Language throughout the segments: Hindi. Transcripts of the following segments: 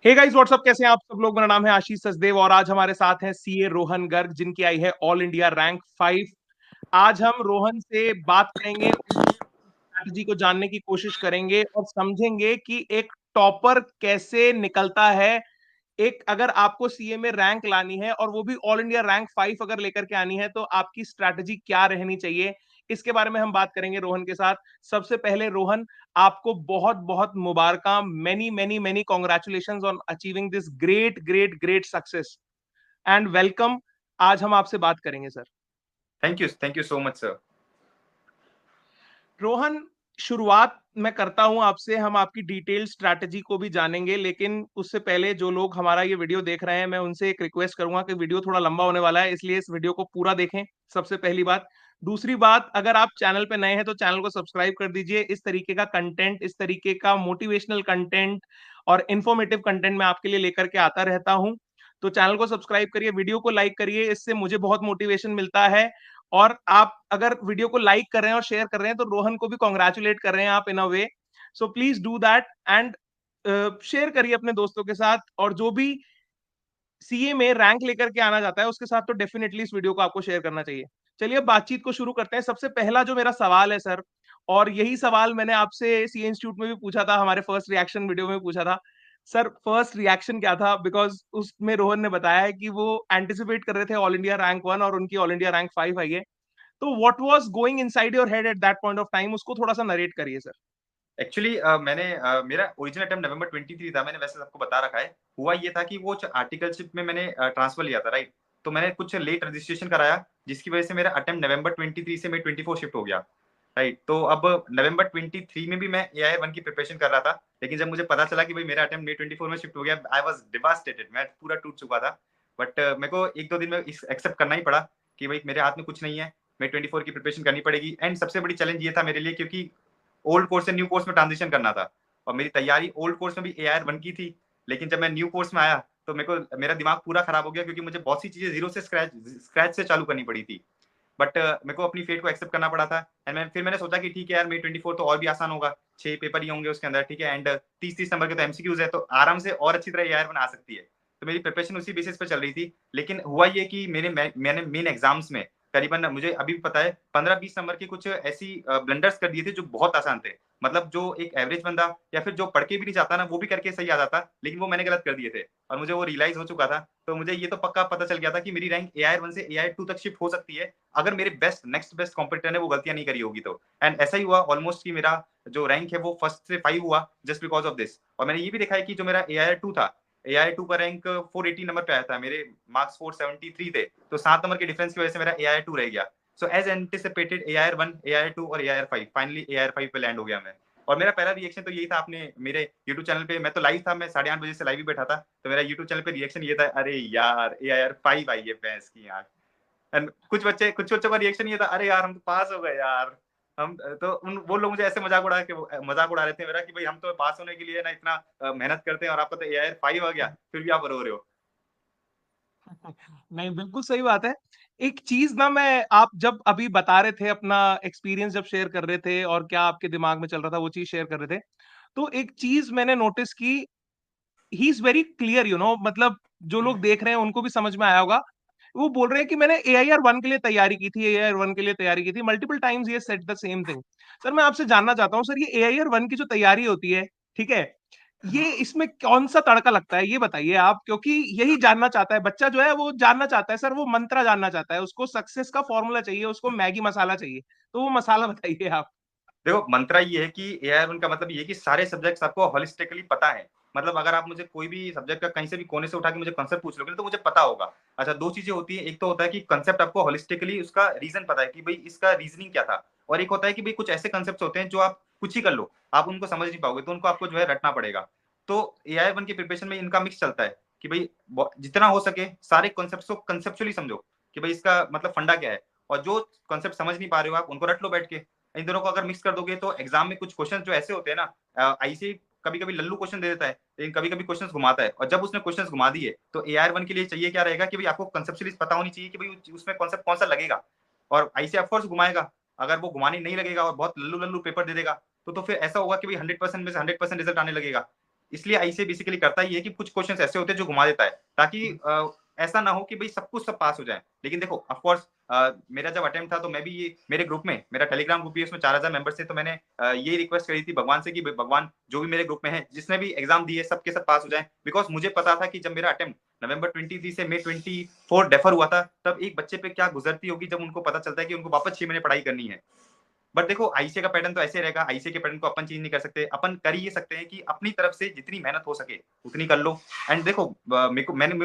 हे गाइस व्हाट्सअप, कैसे हैं आप सब लोग। मेरा नाम है आशीष सचदेव और आज हमारे साथ हैं सीए रोहन गर्ग, जिनकी आई है ऑल इंडिया रैंक 5। आज हम रोहन से बात करेंगे, स्ट्रैटेजी को जानने की कोशिश करेंगे और समझेंगे कि एक टॉपर कैसे निकलता है। एक अगर आपको सीए में रैंक लानी है और वो भी ऑल इंडिया रैंक 5 अगर लेकर के आनी है तो आपकी स्ट्रैटेजी क्या रहनी चाहिए, इसके बारे में हम बात करेंगे रोहन के साथ। सबसे पहले रोहन, आपको बहुत बहुत मुबारक, many many many congratulation on achieving this great great great success and welcome. आज हम आपसे बात करेंगे sir. Thank you so much sir. Rohan, शुरुआत मैं करता हूं आपसे, हम आपकी डिटेल स्ट्रैटेजी को भी जानेंगे, लेकिन उससे पहले जो लोग हमारा ये वीडियो देख रहे हैं मैं उनसे एक रिक्वेस्ट करूंगा कि वीडियो थोड़ा लंबा होने वाला है, इसलिए इस वीडियो को पूरा देखें। सबसे पहली बात। दूसरी बात, अगर आप चैनल पे नए हैं तो चैनल को सब्सक्राइब कर दीजिए। इस तरीके का कंटेंट, इस तरीके का मोटिवेशनल कंटेंट और इंफॉर्मेटिव कंटेंट मैं आपके लिए लेकर के आता रहता हूं। तो चैनल को सब्सक्राइब करिए, वीडियो को लाइक करिए, इससे मुझे बहुत मोटिवेशन मिलता है। और आप अगर वीडियो को लाइक कर रहे हैं और शेयर कर रहे हैं तो रोहन को भी कॉन्ग्रेचुलेट कर रहे हैं आप in a way. So please do that and share करिए अपने दोस्तों के साथ। और जो भी सीए में रैंक लेकर के आना चाहता है उसके साथ तो डेफिनेटली इस वीडियो को आपको शेयर करना चाहिए। चलिए अब बातचीत को शुरू करते हैं। सबसे पहला जो मेरा सवाल है सर, और यही सवाल मैंने आपसे सीए इंस्टीट्यूट में भी पूछा था, हमारे फर्स्ट रिएक्शन वीडियो में पूछा था। सर फर्स्ट रिएक्शन क्या था, बिकॉज उसमें रोहन ने बताया है कि वो एंटिसिपेट कर रहे थे ऑल इंडिया रैंक 1 और उनकी ऑल इंडिया रैंक 5 आई है। तो what was going inside your head at that point of time, उसको थोड़ा सा नरेट करिए सर। एक्चुअली मेरा ओरिजिनल अटेम्प्ट नवंबर 23 था, मैंने वैसे सबको बता रखा है। हुआ ये था कि वो आर्टिकलशिप में मैंने ट्रांसफर लिया था, राइट। तो मैंने कुछ लेट रजिस्ट्रेशन कराया, जिसकी वजह से मेरा अटेम्प्ट नवंबर 23 से मैं 24 शिफ्ट हो गया, राइट। तो अब नवंबर 23 में भी मैं AIR-1 की प्रिपरेशन कर रहा था, लेकिन जब मुझे पता चला कि भाई मेरा अटेम्प्ट मे 24 में शिफ्ट हो गया, आई वाज डिवास्टेटेड, मैं पूरा टूट चुका था। बट मेरे को एक दो दिन में एक्सेप्ट करना ही पड़ा कि भाई मेरे हाथ में कुछ नहीं है, मैं 24 की प्रिपरेशन करनी पड़ेगी। एंड सबसे बड़ी चैलेंज ये था मेरे लिए, क्योंकि ओल्ड कोर्स से न्यू कोर्स में ट्रांजिशन करना था, और मेरी तैयारी ओल्ड कोर्स में भी AIR-1 की थी। लेकिन जब मैं न्यू कोर्स में आया तो मेरा दिमाग पूरा खराब हो गया, क्योंकि मुझे बहुत सी चीजें जीरो से स्क्रैच से चालू करनी पड़ी थी। बट मेरे को अपनी फेट को एक्सेप्ट करना पड़ा था। एंड फिर मैंने सोचा कि ठीक है यार, मे 24 तो और भी आसान होगा, 6 पेपर ही होंगे उसके अंदर, ठीक है। एंड 30-30 नंबर के तो MCQs है, तो आराम से और अच्छी तरह AIR-1 आ सकती है। तो मेरी प्रिपरेशन उसी बेसिस पे चल रही थी। लेकिन हुआ ये कि मैंने मेन एग्जाम्स में करीबन, मुझे अभी भी पता है, 15-20 नंबर के कुछ ऐसी ब्लंडर्स कर दिए थे जो बहुत आसान थे। मतलब जो एक एवरेज बंदा या फिर जो पढ़ के भी नहीं चाहता ना, वो भी करके सही आ जाता, लेकिन वो मैंने गलत कर दिए थे और मुझे वो रियलाइज हो चुका था। तो मुझे ये तो पक्का पता चल गया था कि मेरी रैंक AIR-1 से AIR-2 तक शिफ्ट हो सकती है, अगर मेरे नेक्स्ट बेस्ट कॉम्पिटिटर ने वो गलतियां नहीं करी होगी तो। एंड ऐसा ही हुआ ऑलमोस्ट, कि मेरा जो रैंक है वो फर्स्ट से 5 हुआ, जस्ट बिकॉज ऑफ दिस। और मैंने ये भी देखा है कि जो मेरा AIR-2 था, AIR-2 का रैंक 480 नंबर पे आया था, मेरे मार्क्स 473 थे, तो 7 नंबर के डिफरेंस की वजह से मेरा AIR-2 रह गया। So as anticipated AIR-1, AIR-2 और AIR-5, फाइनली AIR-5 पे लैंड हो गया मैं। और मेरा पहला रिएक्शन तो यही था, आपने मेरे यूट्यूब चैनल पे, मैं तो लाइव था, मैं 8:30 बजे से लाइव ही बैठा था, तो मेरा यूट्यूब चैनल पे रिएक्शन ये था, अरे यार AIR-5 आई है भैंस की यार। एंड कुछ बच्चों का रिएक्शन ये था, अरे यार हम तो पास हो गए यार। हम तो वो लोग मुझे ऐसे मजाक उड़ा रहे थे मेरा, कि भाई हम तो पास होने के लिए ना इतना मेहनत करते हैं, और आपका तो AIR-5 आ गया, फिर भी आप रो रहे हो। नहीं, बिल्कुल सही बात है। एक चीज ना, मैं आप जब अभी बता रहे थे अपना एक्सपीरियंस, जब शेयर कर रहे थे और क्या आपके दिमाग में चल रहा था वो चीज शेयर कर रहे थे, तो एक चीज मैंने नोटिस की। ही इज वेरी क्लियर, मतलब जो लोग देख रहे हैं उनको भी समझ में आया होगा। वो बोल रहे हैं कि मैंने AIR-1 के लिए तैयारी की थी, AIR-1 के लिए तैयारी की थी, मल्टीपल टाइम्स ये said the same thing. Sir मैं आपसे जानना चाहता हूँ सर, ये AIR-1 की जो तैयारी होती है, ठीक है, ये इसमें कौन सा तड़का लगता है ये बताइए आप, क्योंकि यही जानना चाहता है बच्चा जो है, वो जानना चाहता है सर, वो मंत्रा जानना चाहता है, उसको सक्सेस का फॉर्मूला चाहिए, उसको मैगी मसाला चाहिए। तो वो मसाला बताइए आप। देखो, मंत्रा ये है कि AIR-1 का मतलब ये है कि सारे सब्जेक्ट्स आपको होलिस्टिकली पता है। मतलब अगर आप मुझे कोई भी सब्जेक्ट का कहीं से भी कोने से उठा के मुझे कांसेप्ट पूछ लोगे तो मुझे पता होगा। अच्छा, दो चीजें होती है, एक तो होता है कि कांसेप्ट आपको होलिस्टिकली उसका रीजन पता है कि भाई इसका रीजनिंग क्या था, और एक होता है कि भाई कुछ ऐसे कांसेप्ट होते हैं जो आप कुछ ही कर लो, आप उनको समझ नहीं पाओगे, तो उनको आपको जो है रटना पड़ेगा। तो AIR-1 की प्रिपरेशन में इनका मिक्स चलता है कि भाई जितना हो सके सारे कॉन्सेप्ट को कंसेप्चुअली समझो, कि भाई इसका मतलब फंडा क्या है, और जो कॉन्सेप्ट समझ नहीं पा रहे हो आप उनको रट लो बैठ के। इन दोनों को अगर मिक्स कर दोगे तो एग्जाम में कुछ क्वेश्चन जो ऐसे होते हैं ना, आईसीआई कभी कभी लल्लू क्वेश्चन दे देता है, लेकिन कभी कभी क्वेश्चन घुमाता है, और जब उसने क्वेश्चन घुमा दिए तो AIR-1 के लिए चाहिए क्या रहेगा, कि भाई आपको कंसेप्चुअली पता होनी चाहिए कि भाई उसमें कॉन्सेप्ट कौन सा लगेगा। और आईसीआई ऑफकोर्स घुमाएगा, अगर वो घुमाने नहीं लगेगा और बहुत लल्लू लल्लू पेपर दे देगा, तो फिर ऐसा होगा कि भाई 100% में से 100% रिजल्ट आने लगेगा। इसलिए आईसीए बेसिकली करता ही है कि कुछ क्वेश्चंस ऐसे होते हैं जो घुमा देता है, ताकि ऐसा ना हो कि भाई सब कुछ सब पास हो जाए। लेकिन देखो ऑफ कोर्स मेरा जब अटेम्प्ट था तो मैं भी ये मेरे ग्रुप में, मेरा टेलीग्राम ग्रुप भी उसमें 4000 मेंबर्स थे, तो मैंने ये रिक्वेस्ट करी थी भगवान से कि भगवान जो भी मेरे ग्रुप में है जिसने भी एग्जाम दिए सबके सब पास हो जाए। बिकॉज मुझे पता था कि जब मेरा अटेम्प्ट नवंबर 23 से मई 24 डेफर हुआ था, तब एक बच्चे पे क्या गुजरती होगी जब उनको पता चलता है कि उनको वापस 6 महीने पढ़ाई करनी है। बट देखो आईसीए का पैटर्न तो ऐसे रहेगा, आईसीए के पैटर्न को अपन चेंज नहीं कर सकते, अपन कर ही ये सकते हैं कि अपनी तरफ से जितनी मेहनत हो सके उतनी कर लो। एंड देखो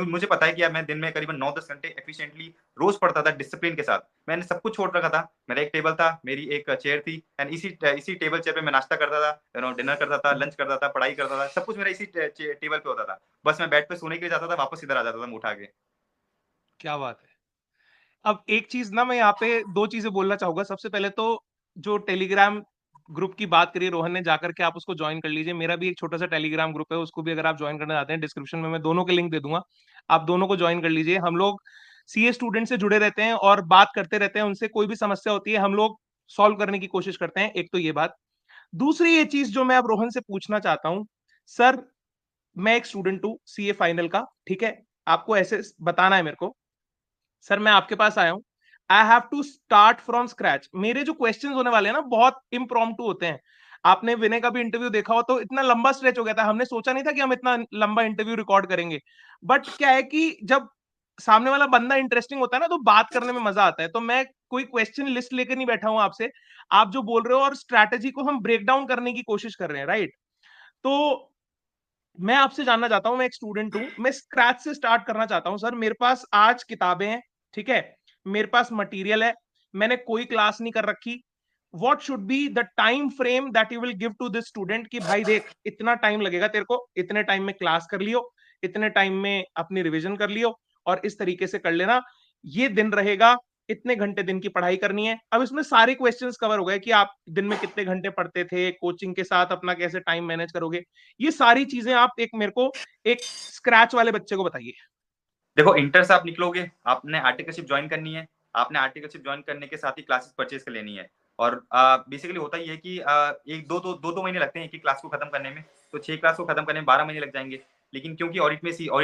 मुझे पता है कि यार मैं दिन में करीबन 9-10 घंटे एफिशिएंटली रोज पढ़ता था डिसिप्लिन के साथ। मैंने सब कुछ छोड़ रखा था, मेरा एक टेबल था, मेरी एक चेयर थी, एंड इसी टेबल चेयर पे मैं नाश्ता करता था, डिनर करता था, लंच करता था, पढ़ाई करता था, सब कुछ मेरा इसी टेबल पे होता था। बस मैं बेड पे सोने के लिए जाता था, वापस इधर आ जाता था मुंह उठा के। क्या बात है। अब एक चीज ना, मैं यहाँ पे दो चीजें बोलना चाहूंगा। सबसे पहले तो जो टेलीग्राम ग्रुप की बात करी रोहन ने, जाकर के आप उसको ज्वाइन कर लीजिए। मेरा भी एक छोटा सा टेलीग्राम ग्रुप है, उसको भी अगर आप ज्वाइन करना चाहते हैं, डिस्क्रिप्शन में मैं दोनों के लिंक दे दूंगा, आप दोनों को ज्वाइन कर लीजिए। हम लोग सीए स्टूडेंट से जुड़े रहते हैं और बात करते रहते हैं, उनसे कोई भी समस्या होती है हम लोग सॉल्व करने की कोशिश करते हैं। एक तो ये बात। दूसरी ये चीज जो मैं अब रोहन से पूछना चाहता हूँ, सर मैं एक स्टूडेंट हूँ सीए फाइनल का, ठीक है, आपको ऐसे बताना है मेरे को। सर मैं आपके पास आया हूं, I have to start from scratch. मेरे जो क्वेश्चंस होने वाले हैं ना, बहुत इम्प्रॉम्प्टू होते हैं। आपने विनय का भी इंटरव्यू देखा हो तो इतना लंबा स्ट्रेच हो गया था, हमने सोचा नहीं था कि हम इतना लंबा इंटरव्यू रिकॉर्ड करेंगे। बट क्या है कि जब सामने वाला बंदा इंटरेस्टिंग होता है ना, तो बात करने में मजा आता है। तो मैं कोई क्वेश्चन लिस्ट लेकर नहीं बैठा हूं आपसे, आप जो बोल रहे हो और स्ट्रैटेजी को हम ब्रेक डाउन करने की कोशिश कर रहे हैं, राइट? तो मैं आपसे जानना चाहता हूं, मैं एक स्टूडेंट हूं, मैं स्क्रैच से स्टार्ट करना चाहता हूं। सर मेरे पास आज किताबें हैं, ठीक है, मेरे पास मटेरियल है, मैंने कोई क्लास नहीं कर रखी। What should be the time frame that you will give to this student कि भाई देख इतना टाइम लगेगा तेरे को, इतने टाइम में क्लास कर लियो, इतने टाइम में अपनी रिवीजन कर लियो, और इस तरीके से कर लेना, ये दिन रहेगा, इतने घंटे दिन की पढ़ाई करनी है। अब इसमें सारे क्वेश्चंस कवर हो गए कि आप दिन में कितने घंटे पढ़ते थे, कोचिंग के साथ अपना कैसे टाइम मैनेज करोगे, ये सारी चीजें आप एक मेरे को एक स्क्रैच वाले बच्चे को बताइए। देखो इंटर से आप निकलोगे, आपने आर्टिकलशिप ज्वाइन करनी है, आपने आर्टिकलशिप ज्वाइन करने के साथ ही क्लासेस परचेज कर लेनी है। और बेसिकली होता ही है कि एक दो महीने लगते हैं एक क्लास को खत्म करने में, तो 6 क्लास को खत्म करने में 12 महीने लग जाएंगे। लेकिन क्योंकि ऑडिट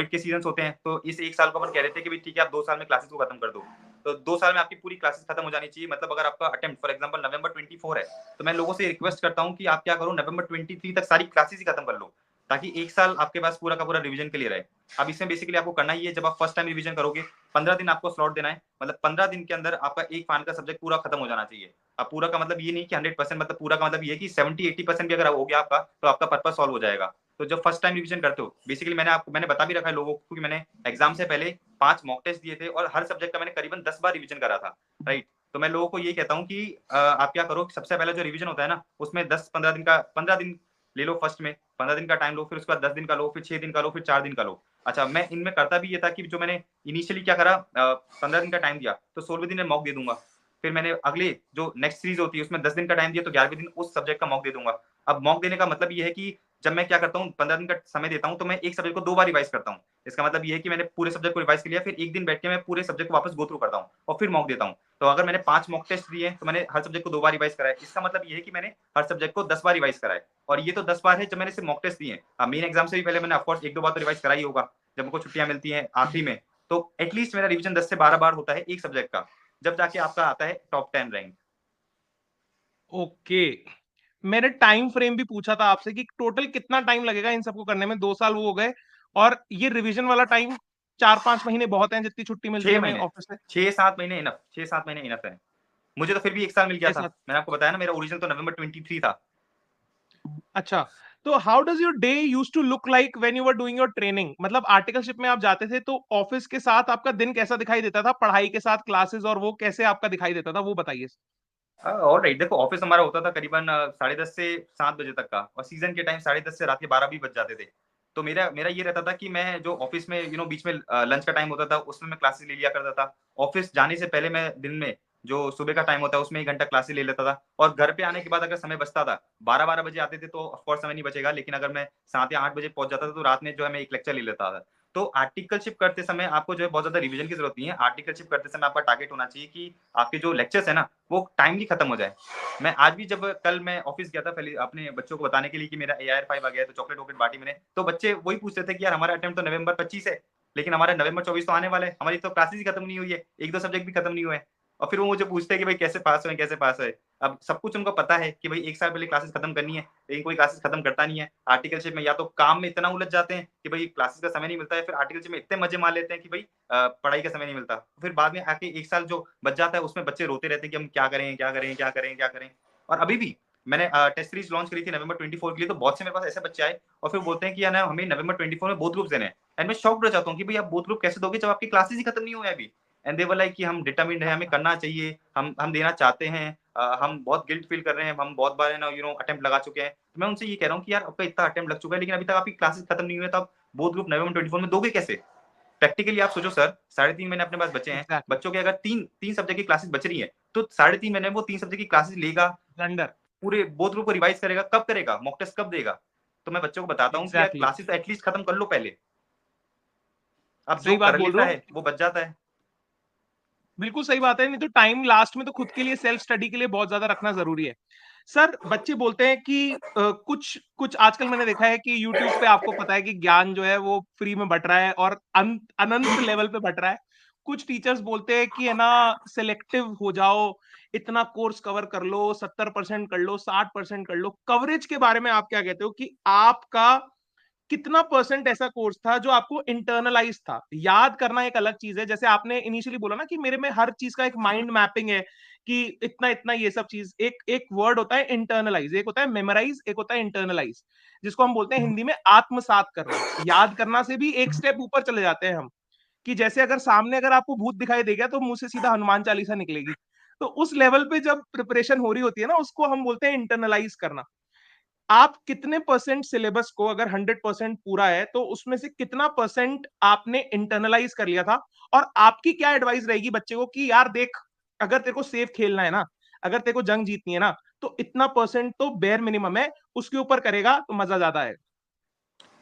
के सीजन होते हैं, तो इस एक साल को अपन कह रहे थे कि भाई ठीक है आप 2 साल में क्लासेस को खत्म कर दो। तो 2 साल में आपकी पूरी क्लासेस खत्म हो जानी चाहिए। मतलब अगर आपका अटेम्प्ट फॉर एग्जाम्पल नवंबर 24 है, तो मैं लोगों से रिक्वेस्ट करता हूँ कि आप क्या करो, नवंबर 23 तक सारी क्लासेस ही खत्म कर लो, ताकि एक साल आपके पास पूरा का पूरा रिवीजन के लिए रहे। अब इसमें बेसिकली आपको करना ही है, जब आप फर्स्ट टाइम रिवीजन करोगे 15 दिन आपको स्लॉट देना है। मतलब 15 दिन के अंदर आपका एक फान का सब्जेक्ट पूरा खत्म हो जाना चाहिए। अब पूरा का मतलब ये नहीं कि 100%, मतलब पूरा का मतलब ये कि 70-80% भी अगर हो गया आपका, तो आपका पर्पस सॉल्व हो जाएगा। तो जब फर्स्ट टाइम रिवीजन करते हो, बेसिकली मैंने बता भी रखा है लोगों को कि मैंने एग्जाम से पहले 5 मॉक टेस्ट दिए थे और हर सब्जेक्ट का मैंने करीबन 10 बार रिवीजन करा था, राइट? तो मैं लोगों को ये कहता हूँ कि आप क्या करो, सबसे पहले जो रिवीजन होता है ना, उसमें 15 दिन ले लो। फर्स्ट में 15 दिन का टाइम लो, फिर उसके बाद 10 दिन का लो, फिर 6 दिन का लो, फिर 4 दिन का लो। अच्छा, मैं इनमें करता भी ये था कि जो मैंने इनिशियली क्या करा, 15 दिन का टाइम दिया तो 16वें दिन में मॉक दे दूंगा। फिर मैंने अगले जो नेक्स्ट सीरीज होती है उसमें 10 दिन का टाइम दिया, तो 11वें दिन उस सब्जेक्ट का मॉक दे दूंगा। अब मॉक देने का मतलब ये है कि जब मैं क्या करता हूँ, 15 दिन का समय देता हूँ, तो मैं एक सब्जेक्ट को 2 बार रिवाइज करता हूँ। इसका मतलब ये है कि मैंने पूरे सब्जेक्ट को रिवाइज कर लिया, फिर एक दिन बैठ के मैं पूरे सब्जेक्ट को वापस गो थ्रू करता हूँ और फिर मॉक देता हूँ। तो अगर मैंने 5 मॉक टेस्ट दिए तो मैंने हर सब्जेक्ट को 2 बार रिवाइज करा है। इसका मतलब ये है कि मैंने हर सब्जेक्ट को 10 बार रिवाइज करा है। और ये तो 10 बार है जब मैंने सिर्फ मॉक टेस्ट दिए। अब मेन एग्जाम से भी पहले मैंने ऑफकोर्स 1-2 बार तो रिवाइज करा ही होगा, जब मुझको छुट्टियां मिलती हैं आखिरी में। तो एटलीस्ट मेरा रिवीजन 10 से 12 बार होता है एक सब्जेक्ट का, जब जाके आपका आता है टॉप 10 रैंक। ओके, मैंने टाइम फ्रेम भी पूछा था आपसे कि टोटल कितना टाइम लगेगा इन सबको करने में। 2 साल वो हो गए, और ये रिवीजन वाला टाइम 4-5 महीने बहुत है, जितनी छुट्टी मिलती है छह हमें महीने ऑफिस से। 6-7 महीने इनफ, 6-7 महीने इनफ है। मुझे तो फिर भी एक साल मिल गया छह था। सात मैंने आपको बताया ना, मेरा ओरिजिनल तो नवंबर 23 था। अच्छा, तो how does your day use to look like when you were doing your training? मतलब आर्टिकलशिप में आप जाते थे तो ऑफिस के साथ आपका दिन कैसा दिखाई देता था, पढ़ाई के साथ क्लासेस, और वो कैसे आपका दिखाई देता था, वो बताइए। और राइट, देखो ऑफिस हमारा होता था करीबन 10:30 से 7 बजे तक का, और सीजन के टाइम 10:30 से रात के 12 भी बज जाते थे। तो मेरा मेरा ये रहता था कि मैं जो ऑफिस में बीच में लंच का टाइम होता था उसमें मैं क्लासेस ले लिया करता था। ऑफिस जाने से पहले मैं दिन में जो सुबह का टाइम होता है उसमें 1 घंटा क्लासेस ले लेता था। और घर पे आने के बाद अगर समय बचता था, 12-12 बजे आते थे तो ऑफकोर्स समय नहीं बचेगा, लेकिन अगर मैं 7 या 8 बजे पहुंच जाता था तो रात में जो है मैं एक लेक्चर ले लेता था। तो आर्टिकलशिप करते समय आपको जो है बहुत ज्यादा रिवीजन की जरूरत नहीं है। आर्टिकलशिप करते समय आपका टारगेट होना चाहिए कि आपके जो लेक्चर्स है ना वो टाइमली खत्म हो जाए। मैं आज भी जब कल मैं ऑफिस गया था पहले अपने बच्चों को बताने के लिए कि मेरा AIR 5 आ गया है, तो चॉकलेट वॉकलेट बांटी मैंने, तो बच्चे वही पूछते थे कि यार हमारा अटेम्प्ट तो नवंबर 25 है, लेकिन हमारा नवंबर 24 तो आने वाला है, हमारी तो क्लासेस ही खत्म नहीं हुई है, एक दो सब्जेक्ट भी खत्म नहीं हुए हैं। और फिर वो मुझे पूछते हैं कि भाई कैसे पास हुए, कैसे पास हुए। अब सब कुछ उनको पता है कि भाई एक साल पहले क्लासेस खत्म करनी है, लेकिन कोई क्लासेस खत्म करता नहीं है। आर्टिकलशिप में या तो काम में इतना उलझ जाते हैं कि भाई क्लासेस का समय नहीं मिलता है, फिर आर्टिकलशिप में इतने मजे मार लेते हैं कि भाई पढ़ाई का समय नहीं मिलता। फिर बाद में आके एक साल जो बच जाता है उसमें बच्चे रोते रहते हैं कि हम क्या करें, क्या करें, क्या करें, क्या करें। और अभी भी मैंने टेस्ट सीरीज लॉन्च करी थी नवंबर 24 के लिए, तो बहुत से मेरे पास ऐसे बच्चे आए और फिर बोलते हैं कि यार हमें नवंबर 24 में बोथ ग्रुप्स देने हैं। एंड मैं शॉक्ड हो जाता हूँ कि भाई आप बोथ ग्रुप कैसे दोगे जब आपकी क्लासेस ही खत्म नहीं हुए अभी। एंड दे वर लाइक कि हम डिटरमिन्ड है, हमें करना चाहिए, हम देना चाहते हैं, हम बहुत गिल्ट फील कर रहे हैं, हम बहुत बार है ना अटेम्प्ट लगा चुके हैं। तो मैं उनसे ये कह रहा हूँ कि यार आपका इतना अटेम्प्ट लग चुका है लेकिन अभी तक आपकी क्लासेस खत्म नहीं हुए, तो आप बोथ ग्रुप नवंबर 24 में दोगे कैसे? प्रैक्टिकली आप सोचो सर, 3.5 महीने अपने पास बचे हैं, एग्जैक्टली। बच्चों के अगर तीन सब्जेक्ट की क्लासेस बच रही है, तो 3.5 महीने में वो 3 सब्जेक्ट की क्लासेस लेगा, ब्लंडर। पूरे बोथ ग्रुप को रिवाइज करेगा, कब करेगा, मॉक टेस्ट कब देगा? तो मैं बच्चों को बताता हूँ कि यार एग्जैक्टली। क्लासेस तो एटलीस्ट खत्म कर लो पहले। अब जो सही बात कर बोल रहे लेता हो। है वो बच जाता है। बिल्कुल सही बात है, नहीं तो टाइम लास्ट में तो खुद के लिए सेल्फ स्टडी के लिए बहुत ज्यादा रखना जरूरी है। सर बच्चे बोलते हैं कि कुछ कुछ आजकल मैंने देखा है कि यूट्यूब पे आपको पता है कि ज्ञान जो है वो फ्री में बट रहा है और अनंत लेवल पे बट रहा है। कुछ टीचर्स बोलते हैं कि है ना, सिलेक्टिव हो जाओ, इतना कोर्स कवर कर लो, 70% कर लो, 60% कर लो। कवरेज के बारे में आप क्या कहते हो कि आपका कितना परसेंट ऐसा कोर्स था जो आपको इंटरनलाइज था? याद करना एक अलग चीज है, जैसे आपने इनिशियली बोला ना कि मेरे में हर चीज का एक माइंड मैपिंग है कि इतना इतना ये सब चीज। एक एक वर्ड होता है इंटरनलाइज, एक होता है मेमोराइज, एक होता है इंटरनलाइज, जिसको हम बोलते हैं हिंदी में आत्मसात करना। याद करना से भी एक स्टेप ऊपर चले जाते हैं हम, कि जैसे अगर सामने अगर आपको भूत दिखाई देगा तो मुंह से सीधा हनुमान चालीसा निकलेगी। तो उस लेवल पे जब प्रिपरेशन हो रही होती है ना, उसको हम बोलते हैं इंटरनलाइज करना। आप कितने परसेंट सिलेबस को, अगर 100% पूरा है तो उसमें से कितना परसेंट आपने इंटरनलाइज कर लिया था? और आपकी क्या एडवाइस रहेगी बच्चे को कि यार देख, अगर तेरे को सेफ खेलना है ना, अगर तेरे को जंग जीतनी है ना, तो इतना परसेंट तो बेयर मिनिमम है, उसके ऊपर करेगा तो मजा ज्यादा है।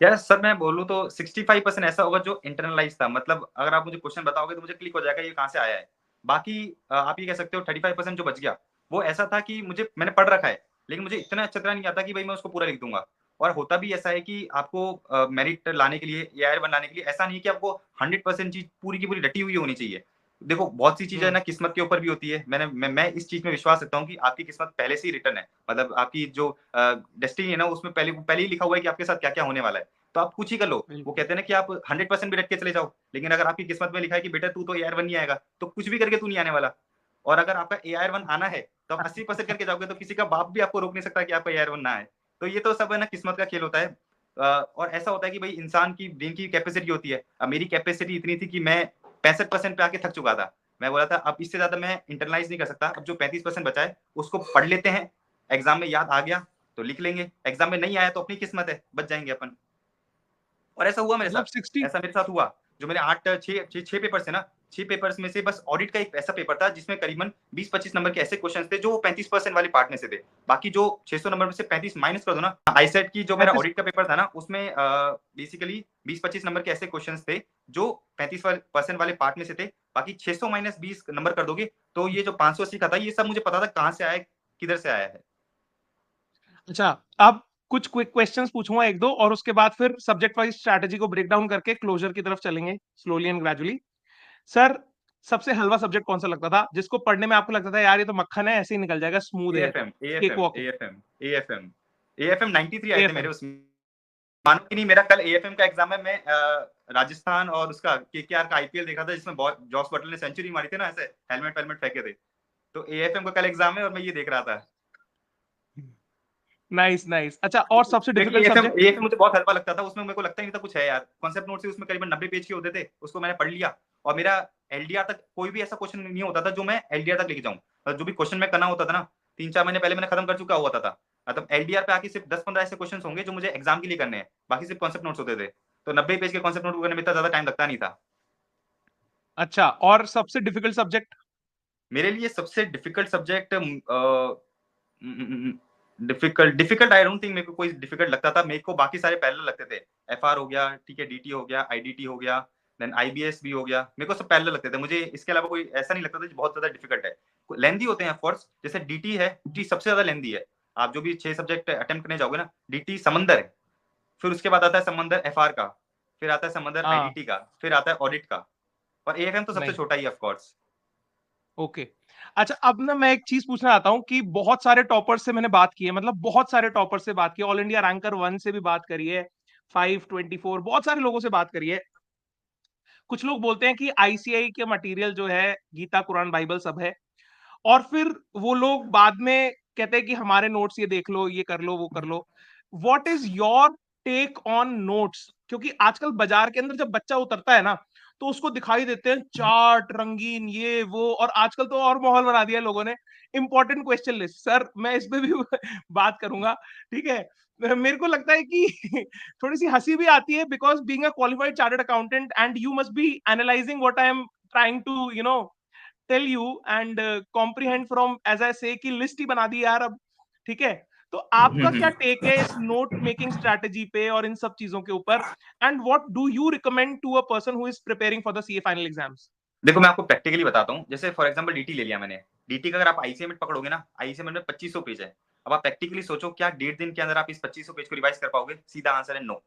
यार सर मैं बोलूँ तो 65% ऐसा होगा जो इंटरनलाइज था, मतलब अगर आप मुझे क्वेश्चन बताओगे तो मुझे क्लिक हो जाएगा ये कहाँ से आया है। बाकी आप ये कह सकते हो 35% जो बच गया वो ऐसा था कि मैंने पढ़ रखा है, लेकिन मुझे इतना अच्छी तरह नहीं आता कि भाई मैं उसको पूरा लिख दूंगा। और होता भी ऐसा है कि आपको मेरिट लाने के लिए, AIR 1 लाने के लिए ऐसा नहीं है कि आपको 100% चीज पूरी की पूरी रटी हुई होनी चाहिए। देखो बहुत सी चीजें हम्म। ना किस्मत के ऊपर भी होती है। मैं इस चीज में विश्वास रखता हूँ कि आपकी किस्मत पहले से ही रिटर्न है, मतलब आपकी जो डेस्टिनी है ना उसमें पहले ही लिखा हुआ है कि आपके साथ क्या क्या होने वाला है। तो आप कुछ ही कर लो। वो बिल्कुल। कहते हैं ना कि आप 100% भी रट के चले जाओ, लेकिन अगर आपकी किस्मत में लिखा है कि बेटा तू तो AIR 1 नहीं आएगा, तो कुछ भी करके तू नहीं आने वाला। और अगर आपका AIR 1 आना है तो आप 80% करके जाओगे, तो किसी का बाप भी आपको रोक नहीं सकता कि आपका AIR 1 ना आए। तो ये तो सब है ना किस्मत का खेल होता है। और ऐसा होता है कि भाई इंसान की ब्रेन की कैपेसिटी होती है। अब मेरी कैपेसिटी इतनी थी कि मैं 65% पे आके थक चुका था। मैं बोला था अब इससे ज्यादा मैं इंटरनलाइज नहीं कर सकता, अब जो 35% बचा है उसको पढ़ लेते हैं, एग्जाम में याद आ गया तो लिख लेंगे, एग्जाम में नहीं आया तो अपनी किस्मत है, बच जाएंगे अपन। और ऐसा हुआ मेरे मतलब साथ। 60। ऐसा मेरे साथ हुआ। जो मेरे 8 6 पेपर्स थे ना, 6 पेपर्स में से बस ऑडिट का एक ऐसा पेपर था जिसमें करीबन 20-25 नंबर के ऐसे क्वेश्चंस थे जो 35% वाले पार्ट में से थे। बाकी जो 600 नंबर में से 35 माइनस कर दो ना, आईसेट की जो मेरा 35। ऑडिट का पेपर था ना उसमें बेसिकली 20-25 नंबर के ऐसे क्वेश्चंस थे जो 35% वाले पार्ट में से थे। बाकी 600 माइनस 20 नंबर कर दोगे तो ये जो 580 का था ये सब मुझे पता था कहाँ से आया है, किधर से आया है। अच्छा, अब कुछ क्विक क्वेश्चंस पूछूंगा एक दो, और उसके बाद फिर सब्जेक्ट वाइज स्ट्रैटेजी को ब्रेक डाउन करके क्लोजर की तरफ चलेंगे, स्लोली एंड ग्रेजुअली। सर, सबसे हलवा सब्जेक्ट कौन सा लगता था जिसको पढ़ने में आपको लगता था यार ये तो मक्खन है, ऐसे ही निकल जाएगा, स्मूथ है ये तो, एएफएम केक एएफएम वॉक है? एएफएम एएफएम एएफएम 93 आए थे मेरे एएफएम। उसमें। मानो कि नहीं, मेरा कल एएफएम का एग्जाम है। मैं राजस्थान और उसका केकेआर का आईपीएल देखा था जिसमें जॉस बटलर ने सेंचुरी मारी थी ना, ऐसे हेलमेट वेलमेट फेंके थे। तो एएफएम का कल एग्जाम है और मैं ये देख रहा था। Nice nice. अच्छा, और सबसे क्योंकि डिफिकल्ट एएफएम सब्जेक्ट? एएफएम मुझे बहुत हल्का लगता था, उसमें मेरे को लगता ही नहीं था कुछ है यार। कॉन्सेप्ट नोट से उसमें करीबन 90 पेज के होते थे, उसको मैंने पढ़ लिया। और मेरा एलडीआर तक कोई भी ऐसा क्वेश्चन नहीं होता था जो मैं एलडीआर तक लेके जाऊं। जो भी क्वेश्चन मैं करना होता था ना, 3-4 महीने पहले मैंने खत्म कर चुका होता था। मतलब एलडीआर पे आके सिर्फ 10-15 ऐसे क्वेश्चन होंगे जो मुझे एग्जाम के लिए करने हैं, बाकी सिर्फ कॉन्सेप्ट नोट्स होते थे। तो 90 पेज के कॉन्सेप्ट नोट करने में इतना ज्यादा टाइम लगता नहीं था। अच्छा, और सबसे डिफिकल्ट सब्जेक्ट? मेरे लिए सबसे difficult subject difficult I don't think मेरे को कोई डिफिकल्ट लगता था। मेरे को बाकी सारे पैरेलल लगते थे। एफआर हो गया, ठीक है, डीटी हो गया, आईडीटी हो गया, देन आईबीएस भी हो गया, मेरे को सब पैरेलल लगते थे। मुझे इसके अलावा कोई ऐसा नहीं लगता था जो बहुत ज्यादा डिफिकल्ट है। लेंदी होते हैं ऑफकोर्स, जैसे डीटी है, डीटी सबसे ज्यादा लेंदी है। आप जो भी 6 सब्जेक्ट अटेम्प्ट करने जाओगे ना, डीटी समंदर है। फिर उसके बाद आता है समंदर एफआर का, फिर आता है समंदर हाँ आईडीटी का, फिर आता है ऑडिट का, और एएफएम तो सबसे नहीं छोटा ही है ऑफकोर्स। ओके। अच्छा अब ना मैं एक चीज पूछना चाहता हूँ कि बहुत सारे टॉपर्स से मैंने बात की है, मतलब बहुत सारे टॉपर से बात की है, ऑल इंडिया रैंकर 1 से भी बात करी है, 524 बहुत सारे लोगों से बात करी है। कुछ लोग बोलते हैं कि आईसीआई के मटेरियल जो है गीता कुरान बाइबल सब है, और फिर वो लोग बाद में कहते हैं कि हमारे नोट्स ये देख लो, ये कर लो, वो कर लो। What is your take on notes? क्योंकि आजकल बाजार के अंदर जब बच्चा उतरता है ना, तो उसको दिखाई देते हैं चार्ट रंगीन ये वो, और आजकल तो और माहौल बना दिया है लोगों ने। इंपॉर्टेंट क्वेश्चन लिस्ट सर, मैं इस पे भी बात करूंगा, ठीक है। मेरे को लगता है कि थोड़ी सी हंसी भी आती है, because being a qualified chartered accountant and you must be analysing what I am trying to tell you and comprehend from as I say, कि लिस्ट ही बना दी यार अब, ठीक है। तो आपका क्या टेक है इस नोट मेकिंग स्ट्रैटेजी पे और इन सब चीजों के ऊपर, and what do you recommend to a person who is preparing for the CA final exams? देखो मैं आपको प्रैक्टिकली बताता हूँ। जैसे फॉर एग्जांपल डीटी ले लिया मैंने। डीटी का अगर आप आईसीएमएट पकड़ोगे ना, आईसीएमएट में 2500 पेज है। अब आप प्रैक्टिकली सोचो, क्या 1.5 दिन के अंदर आप इस 2500 पेज को रिवाइज कर पाओगे? सीधा आंसर है नो।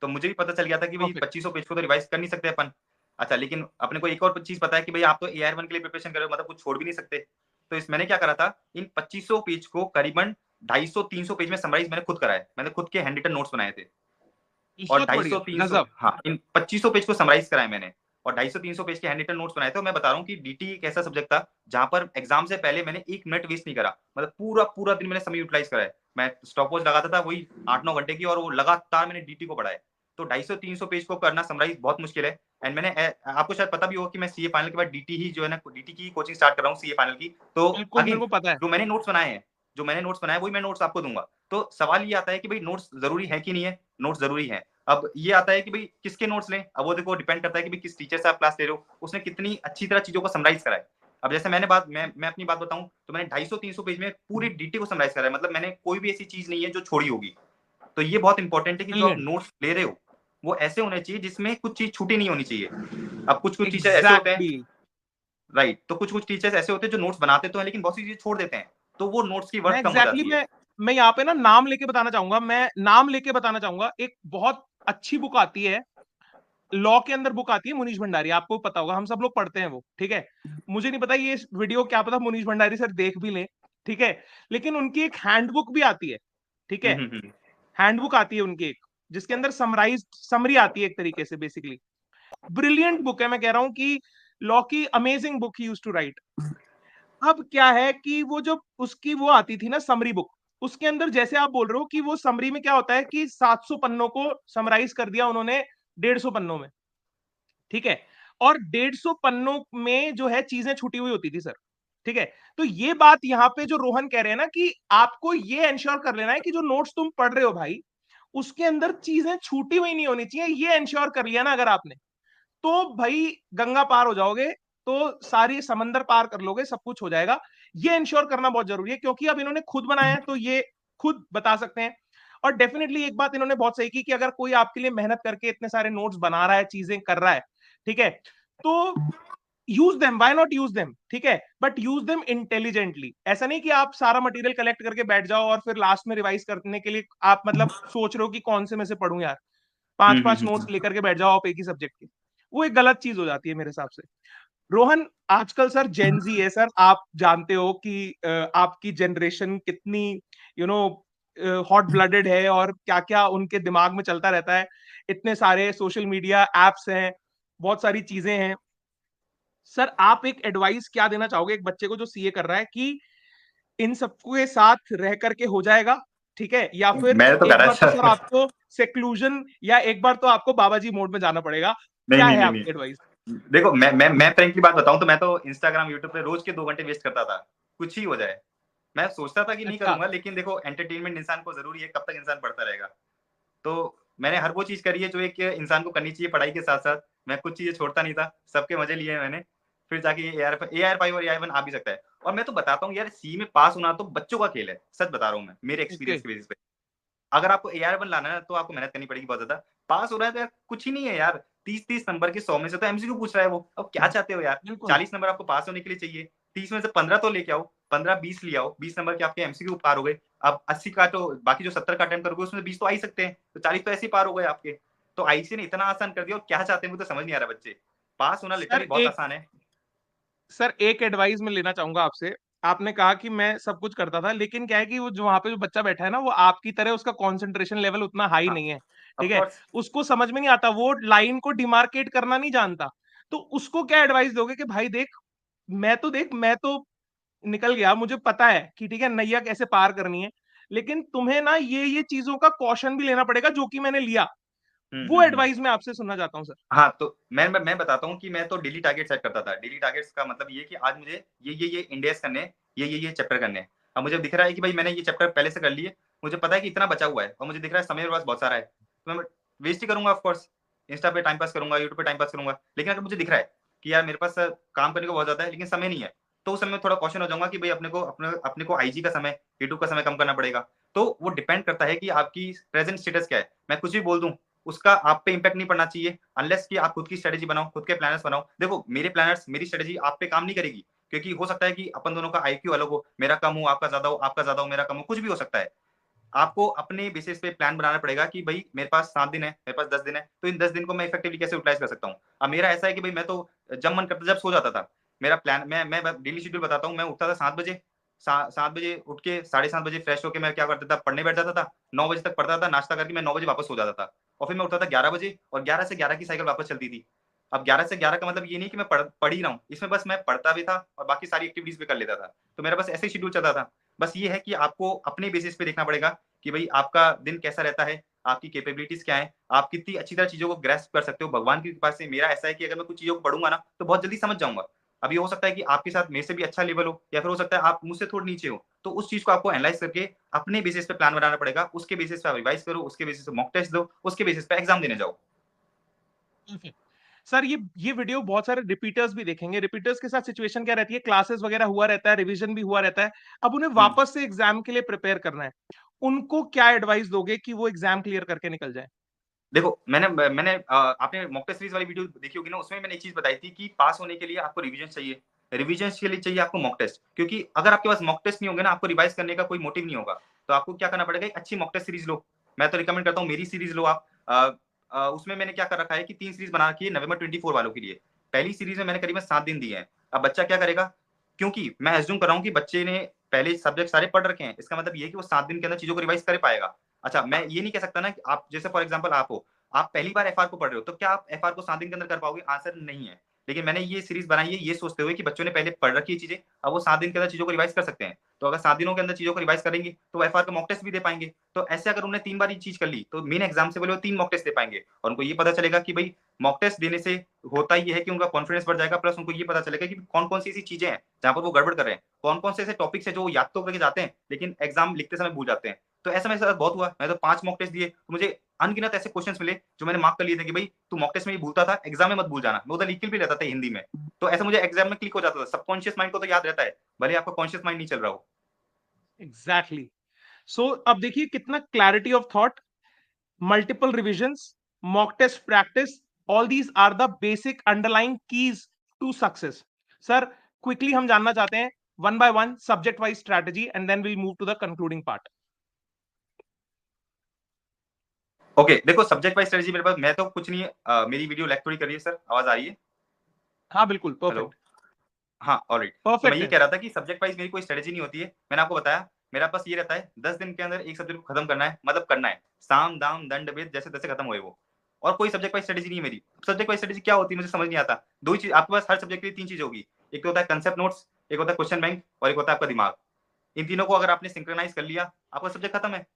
तो मुझे भी पता चल गया था कि भाई परफेक्ट। 2500 पेज को तो रिवाइज कर नहीं सकते अपन। अच्छा, लेकिन अपने को एक और चीज पता है कि भाई आप तो एआर1 के लिए प्रिपरेशन कर रहे हो, मतलब कुछ छोड़ भी नहीं सकते। तो इस मैंने क्या करा था, इन 2500 पेज को करीबन 250-300 पेज में समराइज मैंने खुद कराया। मैंने खुद के हैंड रिटन नोट्स बनाए थे। और बहुत बढ़िया, 250-300, गजब। हाँ, इन 2500 पेज को समराइज कराया मैंने। और 250-300 पेज के हैंड रिटन नोट्स बनाए थे। और मैं बता रहा हूँ कि डीटी एक ऐसा सब्जेक्ट था जहां पर एग्जाम से पहले मैंने 1 मिनट वेस्ट नहीं करा। मतलब पूरा पूरा दिन मैंने समय यूटिलाइज करा है। मैं स्टॉप वॉच लगाता था वही 8-9 घंटे की, और वो लगातार मैंने डीटी को पढ़ा है। तो 250-300 पेज को करना समराइज बहुत मुश्किल है। एंड मैंने आपको शायद पता भी होगा कि मैं सीए फाइनल के बाद डीटी ही जो है ना, डीटी की कोचिंग स्टार्ट कर रहा हूँ सीए फाइनल की। तो बिल्कुल मेरे अगेन को पता है। जो मैंने नोट्स बनाए हैं, जो मैंने नोट्स बनाए वही मैं नोट्स आपको दूंगा। तो सवाल ये आता है कि भाई नोट्स जरूरी है कि नहीं है? नोट्स जरूरी है। अब ये आता है कि भाई किसके नोट्स लें? अब वो देखो डिपेंड करता है कि भाई किस टीचर से आप क्लास ले रहे हो, उसने कितनी अच्छी तरह चीजों को समराइज करा है। अब जैसे मैं अपनी बात बताऊं, तो मैंने 250-300 पेज में पूरी डीटी को समराइज करा है। मतलब मैंने कोई भी ऐसी चीज नहीं है जो छोड़ी होगी। तो ये बहुत इंपॉर्टेंट है कि जो आप ब्रिलियंट। नोट्स ले रहे हो वो ऐसे होने चाहिए जिसमें कुछ चीज छूटी नहीं होनी चाहिए। अब कुछ कुछ टीचर ऐसे होते हैं, एग्जैक्टली। राइट, तो कुछ कुछ टीचर्स ऐसे होते हैं जो नोट्स बनाते तो हैं लेकिन बहुत सी चीजें छोड़ देते हैं। तो वो नोट्स की मैं वर्थ कम हो एग्जैक्टली जाती है। मैं यहाँ पे ना नाम लेके बताना चाहूंगा, मैं नाम लेके बताना चाहूंगा। एक बहुत अच्छी बुक आती है, लॉ के अंदर बुक आती है, मुनीश भंडारी, आपको पता होगा, हम सब लोग पढ़ते हैं वो, ठीक है। मुझे नहीं पता ये वीडियो क्या पता मुनीश भंडारी सर देख भी लें, ठीक है। लेकिन उनकी एक हैंडबुक भी आती है, ठीक है। हम्म। हैंडबुक आती है उनकी एक, जिसके अंदर समराइज समरी आती है एक तरीके से, बेसिकली ब्रिलियंट बुक है। मैं कह रहा हूं कि लॉ की अमेजिंग बुक ही यूज टू राइट। अब क्या है कि वो जो उसकी वो आती थी ना समरी बुक, उसके अंदर जैसे आप बोल रहे हो कि वो समरी में क्या होता है कि 700 पन्नों को समराइज कर दिया उन्होंने 150 पन्नों में, ठीक है। और 150 पन्नों में जो है चीजें छुटी हुई होती थी सर, ठीक है। तो ये बात यहाँ पे जो रोहन कह रहे हैं ना, कि आपको ये इंश्योर कर लेना है कि जो नोट्स तुम पढ़ रहे हो भाई, उसके अंदर चीजें छूटी हुई नहीं होनी चाहिए। ये इंश्योर कर लिया ना अगर आपने, तो भाई गंगा पार हो जाओगे, तो सारी समंदर पार कर लोगे, सब कुछ हो जाएगा। ये इंश्योर करना बहुत जरूरी है, क्योंकि अब इन्होंने खुद बनाया है तो ये खुद बता सकते हैं। और डेफिनेटली एक बात इन्होंने बहुत सही की कि अगर कोई आपके लिए मेहनत करके इतने सारे नोट्स बना रहा है, चीजें कर रहा है, ठीक है, तो use them, why not use them, ठीक है। But use them intelligently. ऐसा नहीं कि आप सारा मटेरियल कलेक्ट करके बैठ जाओ और फिर लास्ट में रिवाइज करने के लिए आप मतलब सोच रहे हो कि कौन से में से पढ़ूं यार, पांच पांच नोट्स हम्म। लेकर के बैठ जाओ आप एक ही सब्जेक्ट के। वो एक गलत चीज हो जाती है मेरे हिसाब से। रोहन, आजकल सर जेनजी है सर, आप जानते हो कि आपकी जनरेशन कितनी यू नो हॉट ब्लडेड है, और क्या क्या उनके दिमाग में चलता रहता है। इतने सारे सोशल मीडिया एप्स हैं, बहुत सारी चीजें हैं। सर आप एक एडवाइस क्या देना चाहोगे एक बच्चे को जो सीए कर रहा है, कि इन सबके साथ रह करके हो जाएगा, ठीक है, या फिर मैंने तो एक करा बार तो सर सर। आपको सेक्लूजन, या एक बार तो आपको बाबा जी मोड में जाना पड़ेगा? नहीं क्या नहीं है नहीं आपकी नहीं। एडवाइस? देखो मैं फ्रेंकली बात बताऊं तो मैं तो इंस्टाग्राम यूट्यूब पे रोज के 2 घंटे वेस्ट करता था, कुछ ही हो जाए। मैं सोचता था कि नहीं अच्छा। करूंगा, लेकिन देखो एंटरटेनमेंट इंसान को जरूरी है, कब तक इंसान पढ़ता रहेगा। तो मैंने हर वो चीज करी है जो एक इंसान को करनी चाहिए पढ़ाई के साथ साथ। मैं कुछ चीजें छोड़ता नहीं था, सबके मजे लिए मैंने। फिर जाके AR5 और AI1 आ भी सकता है। और मैं तो बताता हूँ यार, सी में पास होना तो बच्चों का खेल है, सच बता रहा हूँ मैं, मेरे ओके। एक्सपीरियंस के बेसिस पे। अगर आपको AR1 लाना है ना, तो आपको मेहनत करनी पड़ेगी बहुत ज्यादा। पास हो रहा है तो यार कुछ ही नहीं है यार, 30-30 नंबर के 100 में से तो MCQ पूछ रहा है वो। अब क्या चाहते हो यार, बिल्कुल 40 नंबर आपको पास होने के लिए चाहिए, 30 में से 15 तो लेके आओ, 15-20 ले आओ, 20 नंबर के आपके MCQ पार हो गए। अब 80 का तो बाकी जो 70 का अटेम्प्ट करोगे उसमें 20 तो आ ही सकते हैं, तो 40 तो ऐसे ही पार हो गए आपके। तो आईसी ने इतना आसान कर दिया, और क्या चाहते हैं मुझे तो समझ नहीं आ रहा बच्चे। पास होना लिटरली सर। बहुत एक आसान है। सर एक एडवाइस मैं लेना चाहूंगा आपसे। आपने कहा कि मैं सब कुछ करता था, लेकिन क्या है कि वो जो वहां पे जो बच्चा बैठा है ना, वो आपकी तरह उसका कंसंट्रेशन लेवल उतना हाई हाँ, नहीं है। ऑफ ठीक है। कोर्स। उसको समझ में नहीं आता, वो लाइन को डिमार्केट करना नहीं जानता। तो उसको क्या एडवाइस दोगे कि भाई देख मैं तो निकल गया, मुझे पता है कि ठीक है नैया कैसे पार करनी है, लेकिन तुम्हें ना ये चीजों का कॉशन भी लेना पड़ेगा जो कि मैंने लिया। वो हम्म। एडवाइस मैं आपसे सुनना चाहता हूँ सर। हाँ, तो मैं बताता हूँ कि मैं तो डेली टारगेट सेट करता था। डेली टारगेट्स का मतलब ये कि आज मुझे ये इंडेक्स करने हैं, ये चैप्टर करने हैं। अब मुझे दिख रहा है कि भाई मैंने ये चैप्टर पहले से कर लिए, मुझे पता है कि इतना बचा हुआ है, और मुझे दिख रहा है समय मेरे पास बहुत सारा है, तो मैं वेस्ट ही करूंगा ऑफ कोर्स। इंस्टा पे टाइम पास करूंगा, यूट्यूब पे टाइम पास करूंगा। लेकिन अगर मुझे दिख रहा है कि यार मेरे पास काम करने को बहुत ज्यादा है लेकिन समय नहीं है, तो उस समय में थोड़ा क्वेश्चन हो जाऊंगा कि भाई अपने को IG का समय, यूट्यूब का समय कम करना पड़ेगा। तो वो डिपेंड करता है कि आपकी प्रेजेंट स्टेटस क्या है। मैं कुछ भी बोल दूं, उसका आप पे इम्पैक्ट नहीं पड़ना चाहिए, अनलेस कि आप खुद की स्ट्रेटेजी बनाओ, खुद के प्लानर्स बनाओ। देखो मेरे प्लानर्स, मेरी स्ट्रेटेजी आप पे काम नहीं करेगी, क्योंकि हो सकता है कि अपन दोनों का IQ अलग हो, मेरा कम हो, आपका ज्यादा हो, आपका ज्यादा हो, मेरा कम हो, कुछ भी हो सकता है। आपको अपने बेसिस पे प्लान बनाना पड़ेगा कि भाई मेरे पास 7 दिन है, मेरे पास 10 दिन है, तो इन 10 दिन को मैं इफेक्टिवली कैसे यूटिलाइज कर सकता हूँ। अब मेरा ऐसा है कि भाई मैं तो जब मन करता जब सो जाता था। मेरा प्लान, मैं डेली शेड्यूल बताता हूँ। मैं उठता था 7 बजे, 7 बजे उठ के 7:30 बजे फ्रेश होकर मैं क्या करता था, पढ़ने बैठ जाता था। 9 बजे तक पढ़ता था, नाश्ता करके मैं 9 बजे वापस सो जाता था। और फिर मैं उठता था 11 बजे, और 11 से 11 की साइकिल वापस चलती थी। अब 11 से 11 का मतलब ये नहीं कि मैं पढ़ ही रहा हूँ, इसमें बस मैं पढ़ता भी था और बाकी सारी एक्टिविटीज भी कर लेता था। तो मेरा बस ऐसे ही शेड्यूल चलता था। बस ये है कि आपको अपने बेसिस पे देखना पड़ेगा कि भाई आपका दिन कैसा रहता है, आपकी कैपेबिलिटीज क्या है, आप कितनी अच्छी तरह चीजों को ग्रेस्प कर सकते हो। भगवान की कृपा से मेरा ऐसा है कि अगर मैं कुछ चीजों को पढ़ूंगा ना, तो बहुत जल्दी समझ जाऊंगा। अभी हो सकता है कि आपके साथ मेरे से भी अच्छा लेवल हो, या फिर हो सकता है आप मुझसे थोड़ी नीचे हो। तो उस चीज को आपको एनालाइज करके अपने बेसिस पे प्लान बनाना पड़ेगा। उसके बेसिस पे आप रिवाइज करो, उसके बेसिस पे मॉक टेस्ट दो, उसके बेसिस पे एग्जाम देने जाओ। सर ये वीडियो बहुत सारे रिपीटर्स भी देखेंगे। रिपीटर्स के साथ सिचुएशन क्या रहती है, क्लासेस वगैरह हुआ रहता है, रिवीजन भी हुआ रहता है, अब उन्हें हम्म। वापस से एग्जाम के लिए प्रिपेयर करना है। उनको क्या एडवाइस दोगे कि वो एग्जाम क्लियर करके निकल जाए? देखो मैंने मैंने आपने मॉक टेस्ट सीरीज वाली वीडियो देखी होगी ना, उसमें मैंने एक चीज बताई थी कि पास होने के लिए आपको रिवीजन चाहिए, रिवीजन के लिए चाहिए आपको मॉक टेस्ट। क्योंकि अगर आपके पास मॉक टेस्ट नहीं होंगे ना, आपको रिवाइज करने का कोई मोटिव नहीं होगा। तो आपको क्या करना पड़ेगा, एक अच्छी मॉक टेस्ट सीरीज लो। मैं तो रिकमेंड करता हूँ मेरी सीरीज लो आप। उसमें मैंने क्या कर रखा है कि 3 सीरीज बना रखी है नवंबर 24 वालों के लिए। पहली सीरीज में मैंने करीबन 7 दिन दिए हैं। अब बच्चा क्या करेगा, क्योंकि मैं एज्यूम कर रहा हूँ कि बच्चे ने पहले सब्जेक्ट सारे पढ़ रखे हैं, इसका मतलब ये है कि वो 7 दिन के अंदर चीजों को रिवाइज कर पाएगा। अच्छा, मैं ये नहीं कह सकता ना कि आप जैसे फॉर एग्जांपल आप हो, आप पहली बार FR को पढ़ रहे हो, तो क्या आप FR को 7 दिन के अंदर कर पाओगे? आंसर नहीं है। लेकिन मैंने ये सीरीज बनाई है ये सोचते हुए कि बच्चों ने पहले पढ़ रखी है चीजें, अब वो 7 दिन के अंदर चीजों को रिवाइज कर सकते हैं। तो अगर 7 दिनों के अंदर चीजों को रिवाइज करेंगे, तो वो FR का मॉक टेस्ट भी दे पाएंगे। तो ऐसे अगर उन्होंने 3 बार ये चीज कर ली, तो मेन एग्जाम से पहले वो 3 मॉक टेस्ट दे पाएंगे, और उनको ये पता चलेगा कि भाई मॉक टेस्ट देने से होता ये है कि उनका कॉन्फिडेंस बढ़ जाएगा, प्लस उनको ये पता चलेगा कि कौन कौन सी ऐसी चीजें हैं जहां पर वो गड़बड़ कर रहे हैं, कौन कौन से ऐसे टॉपिक्स है जो याद तो करके जाते हैं लेकिन एग्जाम लिखते समय भूल जाते हैं। तो ऐसा मेरे साथ बहुत हुआ। मैं तो 5 मॉक टेस्ट दिए, तो मुझे अनगिनत ऐसे क्वेश्चंस मिले जो मैंने मार्क कर लिए थे कि भाई तू मॉक टेस्ट में ही भूलता था, एग्जाम में मत भूल जाना। मैं उधर लिख के भी लेता था हिंदी में। तो ऐसा मुझे एग्जाम में क्लिक हो जाता था। सबकॉन्शियस माइंड को तो याद रहता है, भले आपका कॉन्शियस माइंड नहीं चल रहा हो। एग्जैक्टली। सो अब देखिए कितना clarity of thought. Multiple revisions, mock test practice, all these are the basic underlying keys to success. Sir quickly हम जानना चाहते हैं one by one subject wise strategy, and then will move to the concluding part. Okay, देखो सब्जेक्ट वाइज स्ट्रेटजी मेरे पास, मैं तो कुछ नहीं मेरी वीडियो लैग थोड़ी कर रही है सर, आवाज आ रही है? हाँ बिल्कुल हेलो। परफेक्ट। हाँ, ऑलराइट। तो मैं परफेक्ट ये है। कह रहा था कि सब्जेक्ट वाइज मेरी कोई स्ट्रेटजी नहीं होती है। मैंने आपको बताया मेरा पास ये रहता है 10 दिन के अंदर एक सब्जेक्ट को खत्म करना है, मतलब करना है, साम दाम दंड भेद जैसे तैसे खत्म हुए वो। और कोई सब्जेक्ट वाइज स्ट्रेटजी नहीं है मेरी। सब्जेक्ट वाइज स्ट्रेटजी क्या होती है मुझे समझ नहीं आता। दो ही चीज आपके पास, हर सब्जेक्ट के लिए 3 चीजें होगी। एक तो होता है कंसेप्ट नोट्स, एक होता है क्वेश्चन बैंक, और एक होता है आपका दिमाग। इन तीनों को अगर आपने सिंक्रोनाइज कर लिया, आपका सब्जेक्ट खत्म है।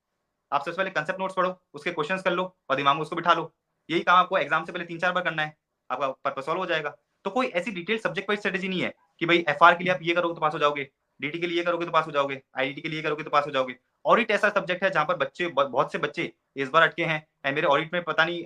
आप सबसे पहले कंसेप्ट नोट्स पढ़ो, उसके क्वेश्चंस कर लो, और दिमाग में उसको बिठा लो। यही काम आपको एग्जाम से पहले 3-4 बार करना है, आपका पर्पस सॉल्व हो जाएगा। तो कोई ऐसी डिटेल सब्जेक्ट वाइज स्ट्रेटेजी नहीं है कि भाई FR के लिए आप ये करोगे तो पास हो जाओगे, DT के लिए करोगे तो पास हो जाओगे, IDT के लिए करोगे तो पास हो जाओगे। ऑडिट ऐसा सब्जेक्ट है जहां पर बच्चे बहुत से बच्चे इस बार अटके हैं, एंड मेरे ऑडिट में पता नहीं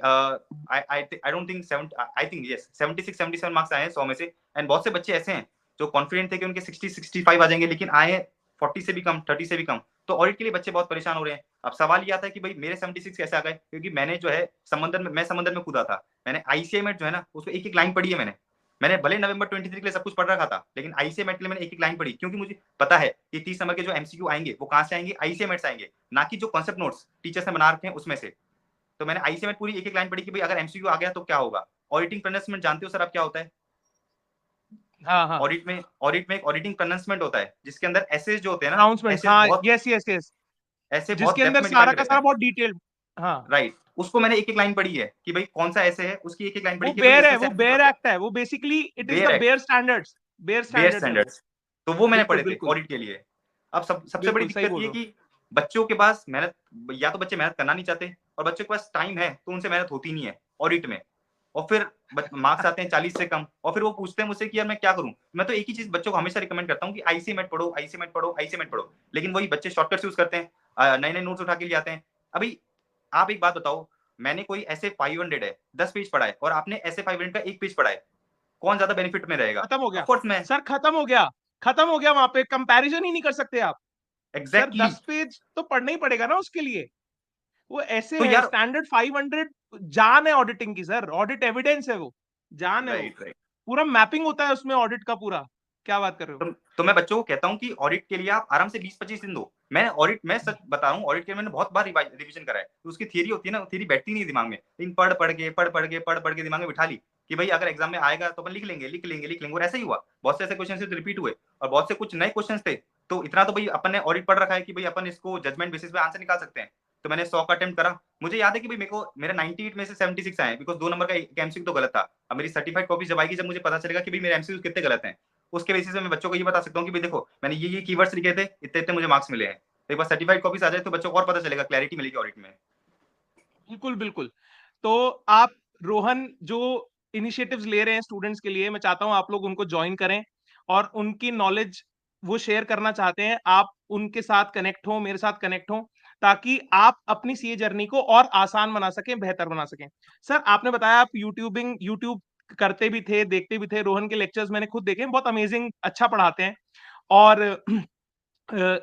I don't think I think yes 76-77 marks आए हैं 100 में से। एंड बहुत से बच्चे ऐसे हैं जो कॉन्फिडेंट थे कि उनके 60-65 आ जाएंगे, लेकिन आए 40 से भी कम, 30 से भी कम। तो ऑडिट के लिए बच्चे बहुत परेशान हो रहे हैं। अब सवाल ये आता है कि भाई मेरे 76 कैसे आ गए, क्योंकि मैंने जो है समंदर में कूदा था। मैंने आईसीआई में जो है ना उसमें एक एक लाइन पढ़ी है। मैंने भले नवंबर 23 के लिए सब कुछ पढ़ रखा था, लेकिन आईसीआई मेट के लिए मैंने एक एक लाइन पढ़ी, क्योंकि मुझे पता है कि 30 नंबर के जो एमसीक्यू आएंगे वो कहां से आएंगे, आईसीआई मेट से आएंगे, ना कि जो कॉन्सेप्ट नोट्स टीचर्स ने बना रखे हैं उसमें से। तो मैंने आईसीआई मेट पूरी एक एक लाइन पढ़ी कि भाई अगर एमसीक्यू आ गया तो क्या होगा। ऑडिटिंग प्रोनाउंसमेंट जानते हो सर आप क्या होता है? हाँ हाँ, ऑडिट में एक ऑडिटिंग प्रोनाउंसमेंट होता है जिसके अंदर एसेज जो होते हैं ना, अनाउंसमेंट्स, एसेज हाँ, बहुत यस यस यस, ऐसे बहुत जिसके डेप्थ अंदर में सारा डिफाइन का रहते सारा हैं। बहुत डिटेल्ड। हाँ, राइट, उसको मैंने एक एक लाइन पढ़ी है कि भाई कौन सा ऐसे है, उसकी एक एक लाइन वो पढ़ी कि भाई बेयर है, इसमें से वो ऐसे बेयर होते हैं। एक्ट है, वो basically it is the bare act, bare standards, bare bare standards है वो। स्टैंडर्ड्स, तो वो मैंने बिल्कुल पढ़े थे बिल्कुल ऑडिट के लिए। अब सबसे बड़ी बिल्कुल सही दिक्कत बोल ये रहे हो। कि बच्चों के पास मेहनत, या तो बच्चे मेहनत करना नहीं चाहते, और बच्चों के पास टाइम है तो उनसे मेहनत होती नहीं है ऑडिट में। और फिर मार्क्स आते हैं 40 से कम, और फिर वो पूछते हैं मुझसे कि यार मैं क्या करूं। मैं तो एक ही चीज बच्चों को हमेशा रिकमेंड करता हूँ कि आईसी मेट पढ़ो, आईसी मेट पढ़ो, आईसी मेट पढ़ो। लेकिन वही बच्चे शॉर्टकट यूज करते हैं, नए नए नोट्स उठा के ले आते हैं। अभी आप एक बात बताओ, मैंने कोई ऐसे 500 है 10 पेज पढ़ा है, और आपने ऐसे 500 का एक पेज पढ़ा है, कौन ज्यादा बेनिफिट में रहेगा? खत्म हो गया ऑफकोर्स मैं। सर, खत्म हो गया, खत्म हो गया, वहां पे कंपैरिजन ही नहीं कर सकते आप। सर एग्जैक्टली 10 पेज तो पढ़ना ही पड़ेगा ना उसके लिए। वो ऐसे तो है यार, स्टैंडर्ड 500, जान है ऑडिटिंग की सर, ऑडिट एविडेंस है वो, जान है वो, राइट राइट। पूरा मैपिंग होता है उसमें ऑडिट का पूरा। क्या बात कर रहे हो? तो मैं बच्चों को कहता हूँ कि ऑडिट के लिए आप आराम से 20-25 दिन दो। मैं सच बता रहा हूँ, ऑडिट के लिए मैंने बहुत बार रिवीजन करा है। तो उसकी थियरी होती है ना, थियरी बैठती नहीं दिमाग में, लेकिन पढ़ पढ़ के दिमाग में बिठा ली कि भाई अगर एग्जाम में आएगा तो अपन लिख लेंगे। और ऐसा ही हुआ, बहुत से ऐसे क्वेश्चन रिपीट हुए, और बहुत से कुछ नए क्वेश्चन थे। तो इतना तो भाई अपन ने ऑडिट पढ़ रखा है कि भाई अपन इसको जजमेंट बेसिस पे आंसर निकाल सकते हैं। तो मैंने 100 का अटेम्प्ट करा। मुझे याद है कि भाई मेरे को मेरा 98 में से 76 आए, बिकॉज 2 नंबर का एक एमसीक्यू तो गलत था। अब मेरी सर्टिफाइड कॉपी जब आएगी, जब मुझे पता चलेगा कि भाई मेरे एमसीक्यू कितने गलत हैं, उसके बेसिस में मैं बच्चों को ये बता सकता हूँ कि भाई देखो मैंने ये कीवर्ड्स लिखे थे, इतने इतने मुझे मार्क्स मिले हैं। तो एक बार सर्टिफाइड कॉपीज आ जाए तो बच्चों को और पता चलेगा, क्लैरिटी मिलेगी ऑडिट में। बिल्कुल बिल्कुल। तो आप, रोहन, जो इनिशिएटिव्स ले रहे हैं स्टूडेंट्स के लिए, मैं चाहता हूं आप लोग उनको ज्वाइन करें, और उनकी नॉलेज वो शेयर करना चाहते हैं, आप उनके साथ कनेक्ट हो, मेरे साथ कनेक्ट हो, ताकि आप अपनी सीए जर्नी को और आसान बना सकें, बेहतर बना सकें। सर आपने बताया आप यूट्यूब करते भी थे, देखते भी थे, रोहन के लेक्चर्स मैंने खुद देखे हैं, बहुत अमेजिंग, अच्छा पढ़ाते हैं। और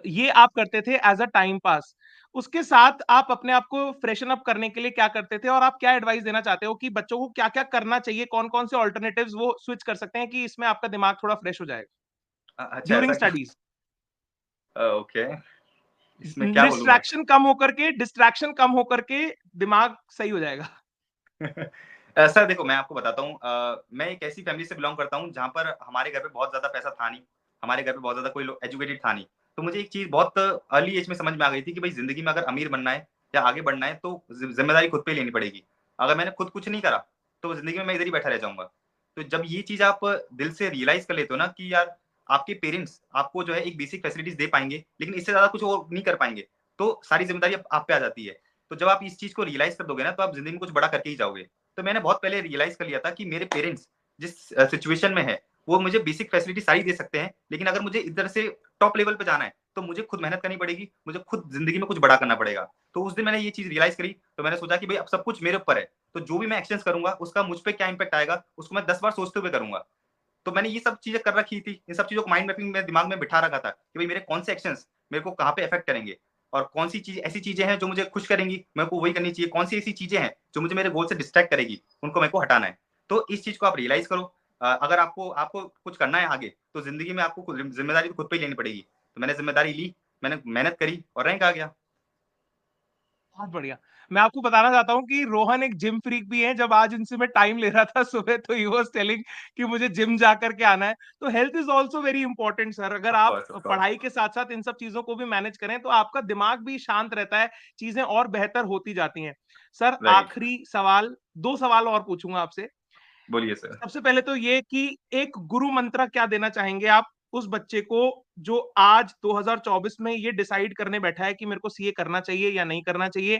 ये आप करते थे एज अ टाइम पास। उसके साथ आप अपने आप को फ्रेशन अप करने के लिए क्या करते थे, और आप क्या एडवाइस देना चाहते हो कि बच्चों को क्या क्या करना चाहिए, कौन कौन से ऑल्टरनेटिव्स वो स्विच कर सकते हैं कि इसमें आपका दिमाग थोड़ा फ्रेश हो जाएगा अच्छा ड्यूरिंग ऐसा क्या? स्टडीज? ओके, इसमें क्या बोलूं मैं? डिस्ट्रैक्शन कम होकर के दिमाग सही हो जाएगा। सर देखो मैं आपको बताता हूँ, मैं एक ऐसी फैमिली से बिलोंग करता हूँ जहाँ पर हमारे घर पे बहुत ज्यादा पैसा था नहीं, हमारे घर पे बहुत ज्यादा कोई लोग एजुकेटेड था नहीं। तो मुझे एक चीज बहुत अर्ली एज में समझ में आ गई थी कि भाई जिंदगी में अगर अमीर बनना है या आगे बढ़ना है तो जिम्मेदारी खुद पे ही लेनी पड़ेगी। अगर मैंने खुद कुछ नहीं करा तो जिंदगी में मैं इधर ही बैठा रह जाऊंगा। तो जब ये चीज आप दिल से रियलाइज कर लेते हो ना कि यार आपके पेरेंट्स आपको जो है एक बेसिक फैसिलिटीज दे पाएंगे, लेकिन इससे ज्यादा कुछ और नहीं कर पाएंगे, तो सारी जिम्मेदारी आप पे आ जाती है। तो जब आप इस चीज को रियलाइज कर दोगे ना, तो आप जिंदगी में कुछ बड़ा करके ही जाओगे। तो मैंने बहुत पहले रियलाइज कर लिया था कि मेरे पेरेंट्स जिस सिचुएशन में है वो मुझे बेसिक फैसिलिटी सारी दे सकते हैं, लेकिन अगर मुझे इधर से टॉप लेवल पे जाना है तो मुझे खुद मेहनत करनी पड़ेगी, मुझे खुद जिंदगी में कुछ बड़ा करना पड़ेगा। तो उस दिन मैंने ये चीज रियलाइज करी, तो मैंने सोचा कि भाई अब सब कुछ मेरे ऊपर है, तो जो भी मैं एक्शन करूंगा उसका मुझ पर क्या इंपैक्ट आएगा उसको मैं 10 बार सोचते हुए करूंगा। तो मैंने ये सब चीजें कर रखी थी, इन सब चीजों को माइंड मैपिंग में दिमाग में बिठा रखा था कि भाई मेरे कौन से एक्शंस मेरे को कहाँ पे इफेक्ट करेंगे, और कौन सी चीज ऐसी चीजें हैं जो मुझे खुश करेंगी, मेरे को वही करनी चाहिए, कौन सी ऐसी चीजें हैं जो मुझे मेरे गोल से डिस्ट्रैक्ट करेगी, उनको मेरे को हटाना है। तो इस चीज को आप रियलाइज करो। अगर आपको आपको कुछ करना है आगे, तो जिंदगी में आपको जिम्मेदारी तो खुद पे ही लेनी पड़ेगी। तो मैंने जिम्मेदारी ली, मैंने मेहनत करी और रैंक आ गया। बहुत बढ़िया। मैं आपको बताना चाहता हूँ कि रोहन एक जिम फ्रीक भी है। जब आज इनसे मैं टाइम ले रहा था सुबह, तो ही वाज टेलिंग कि मुझे जिम जा करके आना है। तो health is also very important sir. अगर ऑफ आप कोर्स ऑफ कोर्स। पढ़ाई के साथ साथ इन सब चीजों को भी मैनेज करें तो आपका दिमाग भी शांत रहता है, चीजें और बेहतर होती जाती हैं। सर राइट, आखिरी सवाल, 2 सवाल और पूछूंगा आपसे। बोलिए सर। सबसे पहले तो ये कि एक गुरु मंत्र क्या देना चाहेंगे आप उस बच्चे को जो आज 2024 में ये डिसाइड करने बैठा है कि मेरे को सीए करना चाहिए या नहीं करना चाहिए,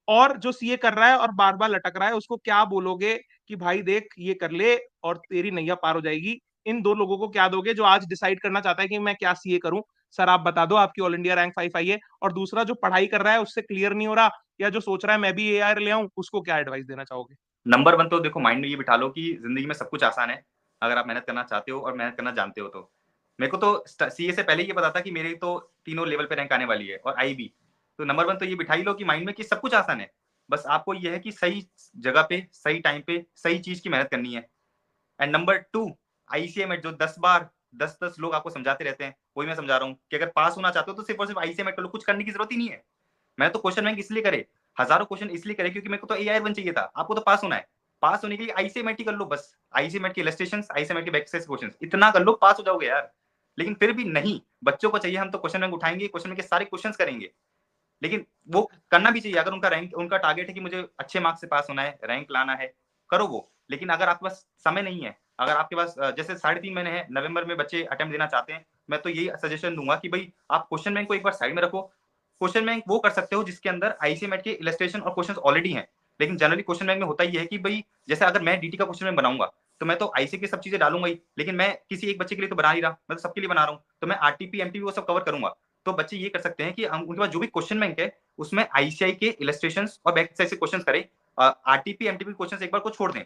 और जो सीए कर रहा है और बार बार लटक रहा है, उसको क्या बोलोगे कि भाई देख ये कर ले और तेरी नैया पार हो जाएगी? इन 2 लोगों को क्या दोगे जो आज डिसाइड करना चाहता है कि मैं क्या सीए करूं, सर आप बता दो आपकी ऑल इंडिया रैंक 5 आई है, और दूसरा जो पढ़ाई कर रहा है उससे क्लियर नहीं हो रहा या जो सोच रहा है मैं भी एआर ले आऊं, उसको क्या एडवाइस देना चाहोगे? नंबर 1 तो देखो माइंड में ये बिठा लो कि ज़िंदगी में सब कुछ आसान है, अगर आप मेहनत करना चाहते हो और मेहनत करना जानते हो तो। मेरे को तो सीए से पहले ये पता था कि मेरी तो तीनों लेवल पे रैंक आने वाली है और आई भी। तो नंबर 1 तो ये बिठा ही लो कि माइंड में कि सब कुछ आसान है। बस आपको ये है कि सही जगह पे, सही टाइम पे, सही चीज़ की मेहनत करनी है। एंड नंबर 2 आईसीएमएट जो 10 बार 10-10 लोग आपको समझाते रहते हैं, वही मैं समझा रहा हूँ कि अगर पास होना चाहते हो तो सिर्फ और सिर्फ आईसीएमएट कर लो, कुछ करने की जरूरत ही नहीं है। मैं तो क्वेश्चन बैंक इसलिए करे, हजारों क्वेश्चन इसलिए करे क्योंकि मेरे को तो एआई वन चाहिए था, आपको तो पास होना है। पास होने के लिए आईसीएमएट ही कर लो बस, आईसीएमएट के इलस्ट्रेशंस, आईसीएमएट के बैकसेस क्वेश्चंस, इतना कर लो पास हो जाओगे यार। लेकिन फिर भी नहीं, बच्चों को चाहिए हम तो क्वेश्चन बैंक उठाएंगे, क्वेश्चन बैंक के सारे क्वेश्चंस करेंगे। लेकिन वो करना भी चाहिए, अगर उनका रैंक, उनका टारगेट है कि मुझे अच्छे मार्क्स से पास होना है, रैंक लाना है, करो वो। लेकिन अगर आपके पास समय नहीं है, अगर आपके पास जैसे 3.5 महीने हैं, नवंबर में बच्चे अटेम्प्ट देना चाहते हैं, मैं तो यही सजेशन दूंगा कि भाई आप क्वेश्चन बैंक को एक बार साइड में रखो। क्वेश्चन बैंक वो कर सकते हो जिसके अंदर आईसीएमएट के इलस्ट्रेशन और क्वेश्चन ऑलरेडी हैं। लेकिन जनरली क्वेश्चन बैंक में होता ही है कि भाई जैसे अगर मैं डीटी का क्वेश्चन बैंक बनाऊंगा तो मैं तो आईसी की सब चीजें डालूंगा ही, लेकिन मैं किसी एक बच्चे के लिए तो बना ही रहा, मैं तो सबके लिए बना रहा हूँ, तो मैं आरटीपी एमटीपी वो सब कवर करूंगा। तो बच्चे ये कर सकते हैं कि उनके पास जो भी क्वेश्चन बैंक है उसमें आईसीआई के इलस्ट्रेशंस और बैक साइड से क्वेश्चंस करें, आरटीपी एमटीपी क्वेश्चंस एक बार को छोड़ दें।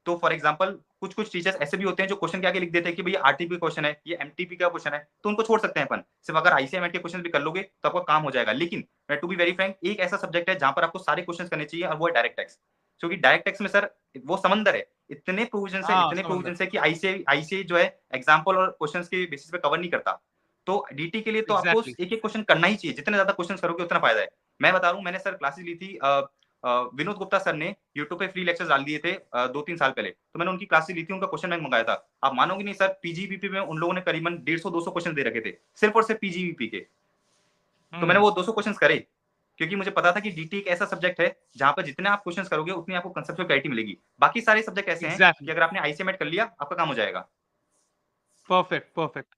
तो फॉर एग्जांपल कुछ कुछ टीचर्स ऐसे भी होते हैं जो क्वेश्चन के आगे लिख देते हैं कि भैया आरटीपी क्वेश्चन है, ये एमटीपी का क्वेश्चन है, तो उनको छोड़ सकते हैं अपन। सिर्फ अगर आईसीएमएट के क्वेश्चन भी कर लोगे तो आपका काम हो जाएगा। लेकिन टू बी वेरी फ्रैंक, एक ऐसा सब्जेक्ट है जहां पर आपको सारे क्वेश्चन करने चाहिए और वो है डायरेक्ट टैक्स। क्योंकि डायरेक्ट टैक्स में सर वो समंदर है, इतने प्रोविजन है, हाँ इतने समझ प्रोविजन रहा है कि आईसीआई जो है एग्जाम्पल और क्वेश्चन के बेसिस पे कवर नहीं करता। तो डीटी के लिए तो आपको एग्जैक्टली। एक एक क्वेश्चन करना ही चाहिए, जितने ज्यादा क्वेश्चन करोगे उतना फायदा है। मैं बता रहा हूँ, मैंने सर क्लासेस ली थी, विनोद गुप्ता सर ने यूट्यूब पे फ्री लेक्चर्स डाल दिए थे 2-3 साल पहले, तो मैंने उनकी क्लासेस ली थी, उनका क्वेश्चन बैंक मंगाया था। आप मानोगे नहीं सर, पीजीबीपी में उन लोगों ने करीबन 150-200 क्वेश्चन दे रखे थे, सिर्फ और सिर्फ पीजीबीपी के। तो मैंने हम्म। वो 200 क्वेश्चन करे क्योंकि मुझे पता था कि डीटी एक ऐसा सब्जेक्ट है जहां पर जितने आप क्वेश्चन करोगे उतनी आपको कंसेप्चुअल क्लैरिटी मिलेगी। बाकी सारे सब्जेक्ट ऐसे हैं कि एग्जैक्टली। अगर आपने आईसीएमएट कर लिया आपका काम हो जाएगा। Perfect perfect.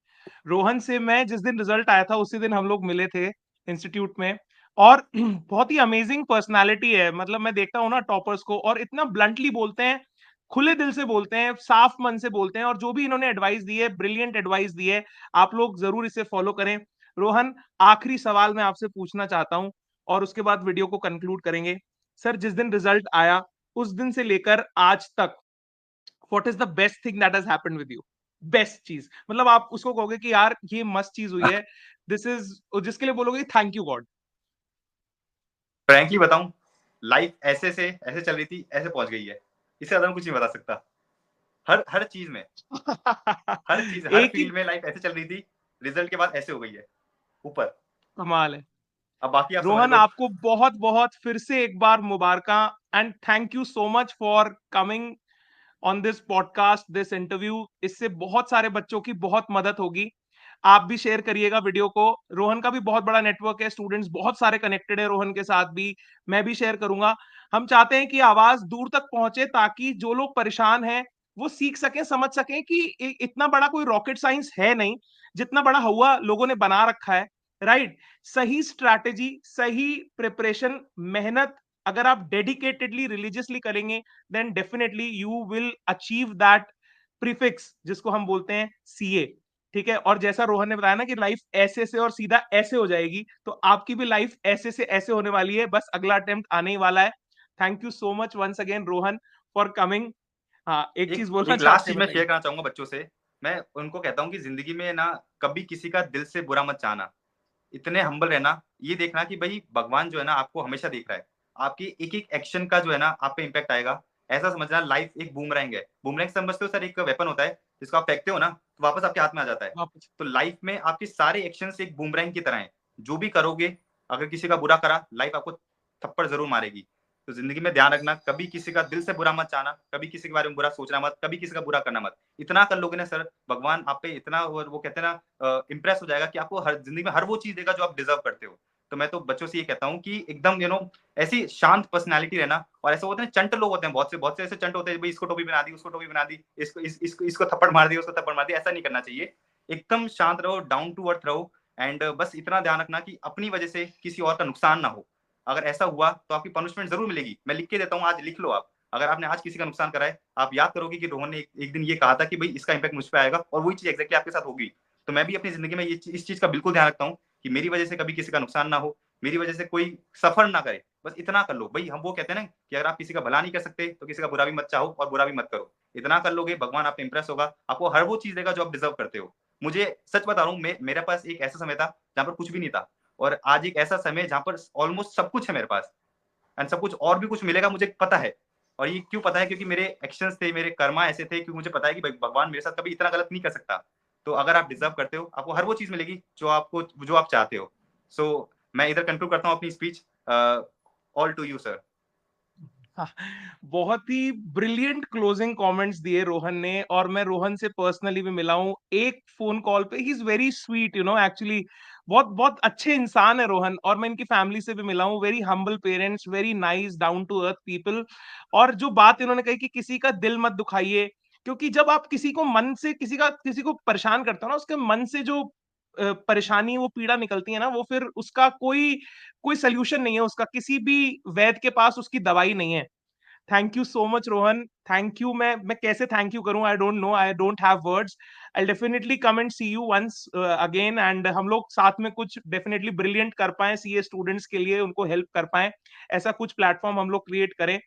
रोहन से मैं जिस दिन रिजल्ट आया था उसी दिन हम लोग मिले थे इंस्टीट्यूट में, और बहुत ही अमेजिंग पर्सनालिटी है। मतलब मैं देखता हूँ ना टॉपर्स को, और इतना ब्लंटली बोलते हैं, खुले दिल से बोलते हैं, साफ मन से बोलते हैं, और जो भी इन्होंने एडवाइस दी है, ब्रिलियंट एडवाइस दी है। आप लोग जरूर इसे फॉलो करें। रोहन, आखिरी सवाल मैं आपसे पूछना चाहता हूँ और उसके बाद वीडियो को कंक्लूड करेंगे। सर जिस दिन रिजल्ट आया उस दिन से लेकर आज तक what is the best thing that has happened with you? Best चीज, मतलब आप उसको कहोगे कि यार ये मस्त चीज हुई है, दिस इज, जिसके लिए बोलोगे थैंक यू गॉड। फ्रैंकली बताऊं, लाइफ ऐसे से ऐसे चल रही थी, ऐसे पहुंच गई है, इससे ज्यादा मैं कुछ नहीं बता सकता। हर हर चीज में, हर चीज, हर एक ही फील्ड में लाइफ ऐसे चल रही थी, रिजल्ट के बाद ऐसे हो गई है ऊपर। कमाल है। अब बाकी आप समझ रोहन लो। आपको बहुत बहुत फिर से एक बार मुबारका, and thank you so much for coming on this podcast, this interview. इससे बहुत सारे बच्चों की बहुत मदद होगी। आप भी शेयर करिएगा वीडियो को। रोहन का भी बहुत बड़ा नेटवर्क है, स्टूडेंट्स बहुत सारे कनेक्टेड है रोहन के साथ भी। मैं भी शेयर करूंगा। हम चाहते हैं कि आवाज दूर तक पहुंचे ताकि जो लोग परेशान हैं वो सीख सकें, समझ सकें कि इतना बड़ा कोई रॉकेट साइंस है नहीं, जितना बड़ा हुआ लोगों ने बना रखा है। राइट। सही स्ट्रैटेजी, सही प्रिपरेशन, मेहनत अगर आप डेडिकेटेडली रिलीजियसली करेंगे, then definitely you will achieve that prefix जिसको हम बोलते हैं सीए। ठीक है, और जैसा रोहन ने बताया ना कि लाइफ ऐसे से और सीधा ऐसे हो जाएगी, तो आपकी भी लाइफ ऐसे से ऐसे होने वाली है, बस अगला अटेम्प्ट आने ही वाला है। Thank you so much once again Rohan for coming. हाँ, एक चीज एक बोलना एक लास्ट चाहते चीज हैं, मैं बताइए। शेयर करना चाहूंगा बच्चों से। मैं उनको कहता हूँ कि जिंदगी में ना कभी किसी का दिल से बुरा मत चाहना, इतने हम्बल रहना। ये देखना कि भाई भगवान जो है ना आपको हमेशा देख रहा है, आपकी एक एक एक्शन का जो है ना आप पे इम्पैक्ट आएगा। ऐसा समझना लाइफ एक बूमरैंग है। बूमरैंग समझते हो सर, एक वेपन होता है जिसको आप फेंकते हो ना तो वापस आपके हाथ में आ जाता है। वापस। तो लाइफ में आपके सारे एक्शन एक बूमरैंग की तरह है। जो भी करोगे, अगर किसी का बुरा करा, लाइफ आपको थप्पड़ जरूर मारेगी। तो जिंदगी में ध्यान रखना, कभी किसी का दिल से बुरा मत चाहना, कभी किसी के बारे में बुरा सोचना मत, कभी किसी का बुरा करना मत। इतना कर लोगे ना सर, भगवान आप पे इतना वो कहते हैं ना इम्प्रेस हो जाएगा कि आपको हर जिंदगी में हर वो चीज देगा जो आप डिजर्व करते हो। तो मैं तो बच्चों से ये कहता हूँ कि एकदम ऐसी शांत पर्सनैलिटी रहना। और ऐसे होते हैं चंट लोग होते हैं, बहुत से ऐसे चंट होते हैं, भाई इसको टोपी बना दी, उसको टोपी बना दी, इसको थप्पड़ मार दी, उसको थप्पड़ मार दी। ऐसा नहीं करना चाहिए। एकदम शांत रहो, डाउन टू अर्थ रहो। एंड बस इतना ध्यान रखना कि अपनी वजह से किसी और का नुकसान ना हो। अगर ऐसा हुआ तो आपकी पनिशमेंट जरूर मिलेगी। मैं लिख के देता हूँ, आज लिख लो आप। अगर आपने आज किसी का नुकसान करा है, आप याद करोगे कि रोहन ने एक दिन ये कहा था कि भाई इसका इम्पैक्ट मुझ पे आएगा, और वही चीज एग्जैक्टली आपके साथ होगी। तो मैं भी अपनी जिंदगी में इस चीज का बिल्कुल ध्यान रखता हूँ कि मेरी वजह से कभी किसी का नुकसान ना हो, मेरी वजह से कोई सफर ना करे, बस इतना कर लो भाई। हम वो कहते हैं ना कि अगर आप किसी का भला नहीं कर सकते तो किसी का बुरा भी मत चाहो और बुरा भी मत करो। इतना कर लोगे, भगवान आप पे इंप्रेस होगा, आपको हर वो चीज देगा जो आप डिजर्व करते हो। मुझे सच बता रहा हूँ, मेरे पास एक ऐसा समय था जहाँ पर कुछ भी नहीं था, और आज एक ऐसा समय जहाँ पर ऑलमोस्ट सब कुछ है मेरे पास, एंड सब कुछ और भी कुछ मिलेगा, मुझे पता है। और ये क्यों पता है? क्योंकि मेरे एक्शंस थे, मेरे कर्मा ऐसे थे, क्योंकि मुझे पता है कि भगवान मेरे साथ कभी इतना गलत नहीं कर सकता। तो अगर आप डिजर्व करते हो, आपको हर वो चीज मिलेगी जो आप चाहते हो। सो मैं इधर कंक्लूड करता हूँ अपनी speech. All to you sir. हाँ, बहुत ही ब्रिलियंट क्लोजिंग कमेंट्स दिए रोहन ने, और मैं रोहन से पर्सनली भी मिला हूँ एक फोन कॉल पे। He is very sweet, you know, actually बहुत बहुत अच्छे इंसान है रोहन। और मैं इनकी फैमिली से भी मिला हूँ, very humble parents, very nice down to earth people. और जो बात इन्होंने कही कि किसी का दिल मत दुखाइए, क्योंकि जब आप किसी को मन से किसी को परेशान करते हो ना, उसके मन से जो परेशानी, वो पीड़ा निकलती है ना, वो फिर उसका कोई कोई सोल्यूशन नहीं है, उसका किसी भी वैद्य के पास उसकी दवाई नहीं है। Thank you so much Rohan, thank you. मैं कैसे थैंक यू करूं, I don't know, I don't have words. I definitely come and see you once again, and हम लोग साथ में कुछ डेफिनेटली ब्रिलियंट कर पाए सीए स्टूडेंट्स के लिए, उनको हेल्प कर पाए, ऐसा कुछ प्लेटफॉर्म हम लोग क्रिएट करें।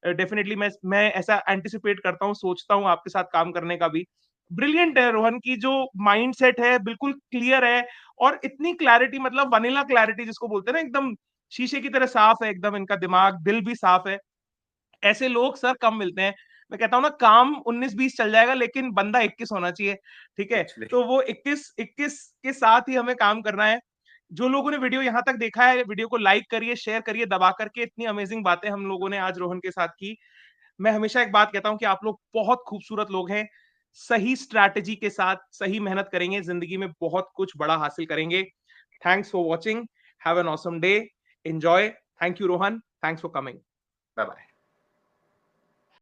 डेफिनेटली मैं ऐसा एंटिसिपेट करता हूँ, सोचता हूँ आपके साथ काम करने का भी। ब्रिलियंट है रोहन की जो माइंडसेट है, बिल्कुल क्लियर है, और इतनी क्लैरिटी, मतलब वनीला क्लैरिटी जिसको बोलते हैं ना, एकदम शीशे की तरह साफ है एकदम इनका दिमाग, दिल भी साफ है। ऐसे लोग सर कम मिलते हैं। मैं कहता हूँ ना, काम 19-20 चल जाएगा, लेकिन बंदा 21 होना चाहिए। ठीक है, एक्चुअली तो वो 21 के साथ ही हमें काम करना है। जो लोगों ने वीडियो यहाँ तक देखा है, वीडियो को लाइक करिए, शेयर करिए दबा करके। इतनी अमेजिंग बातें हम लोगों ने आज रोहन के साथ की। मैं हमेशा एक बात कहता हूँ कि आप लोग बहुत खूबसूरत लोग हैं। सही स्ट्रैटेजी के साथ सही मेहनत करेंगे, जिंदगी में बहुत कुछ बड़ा हासिल करेंगे। Thanks for watching, have an awesome day, enjoy. Thank you Rohan, thanks for coming. Bye bye.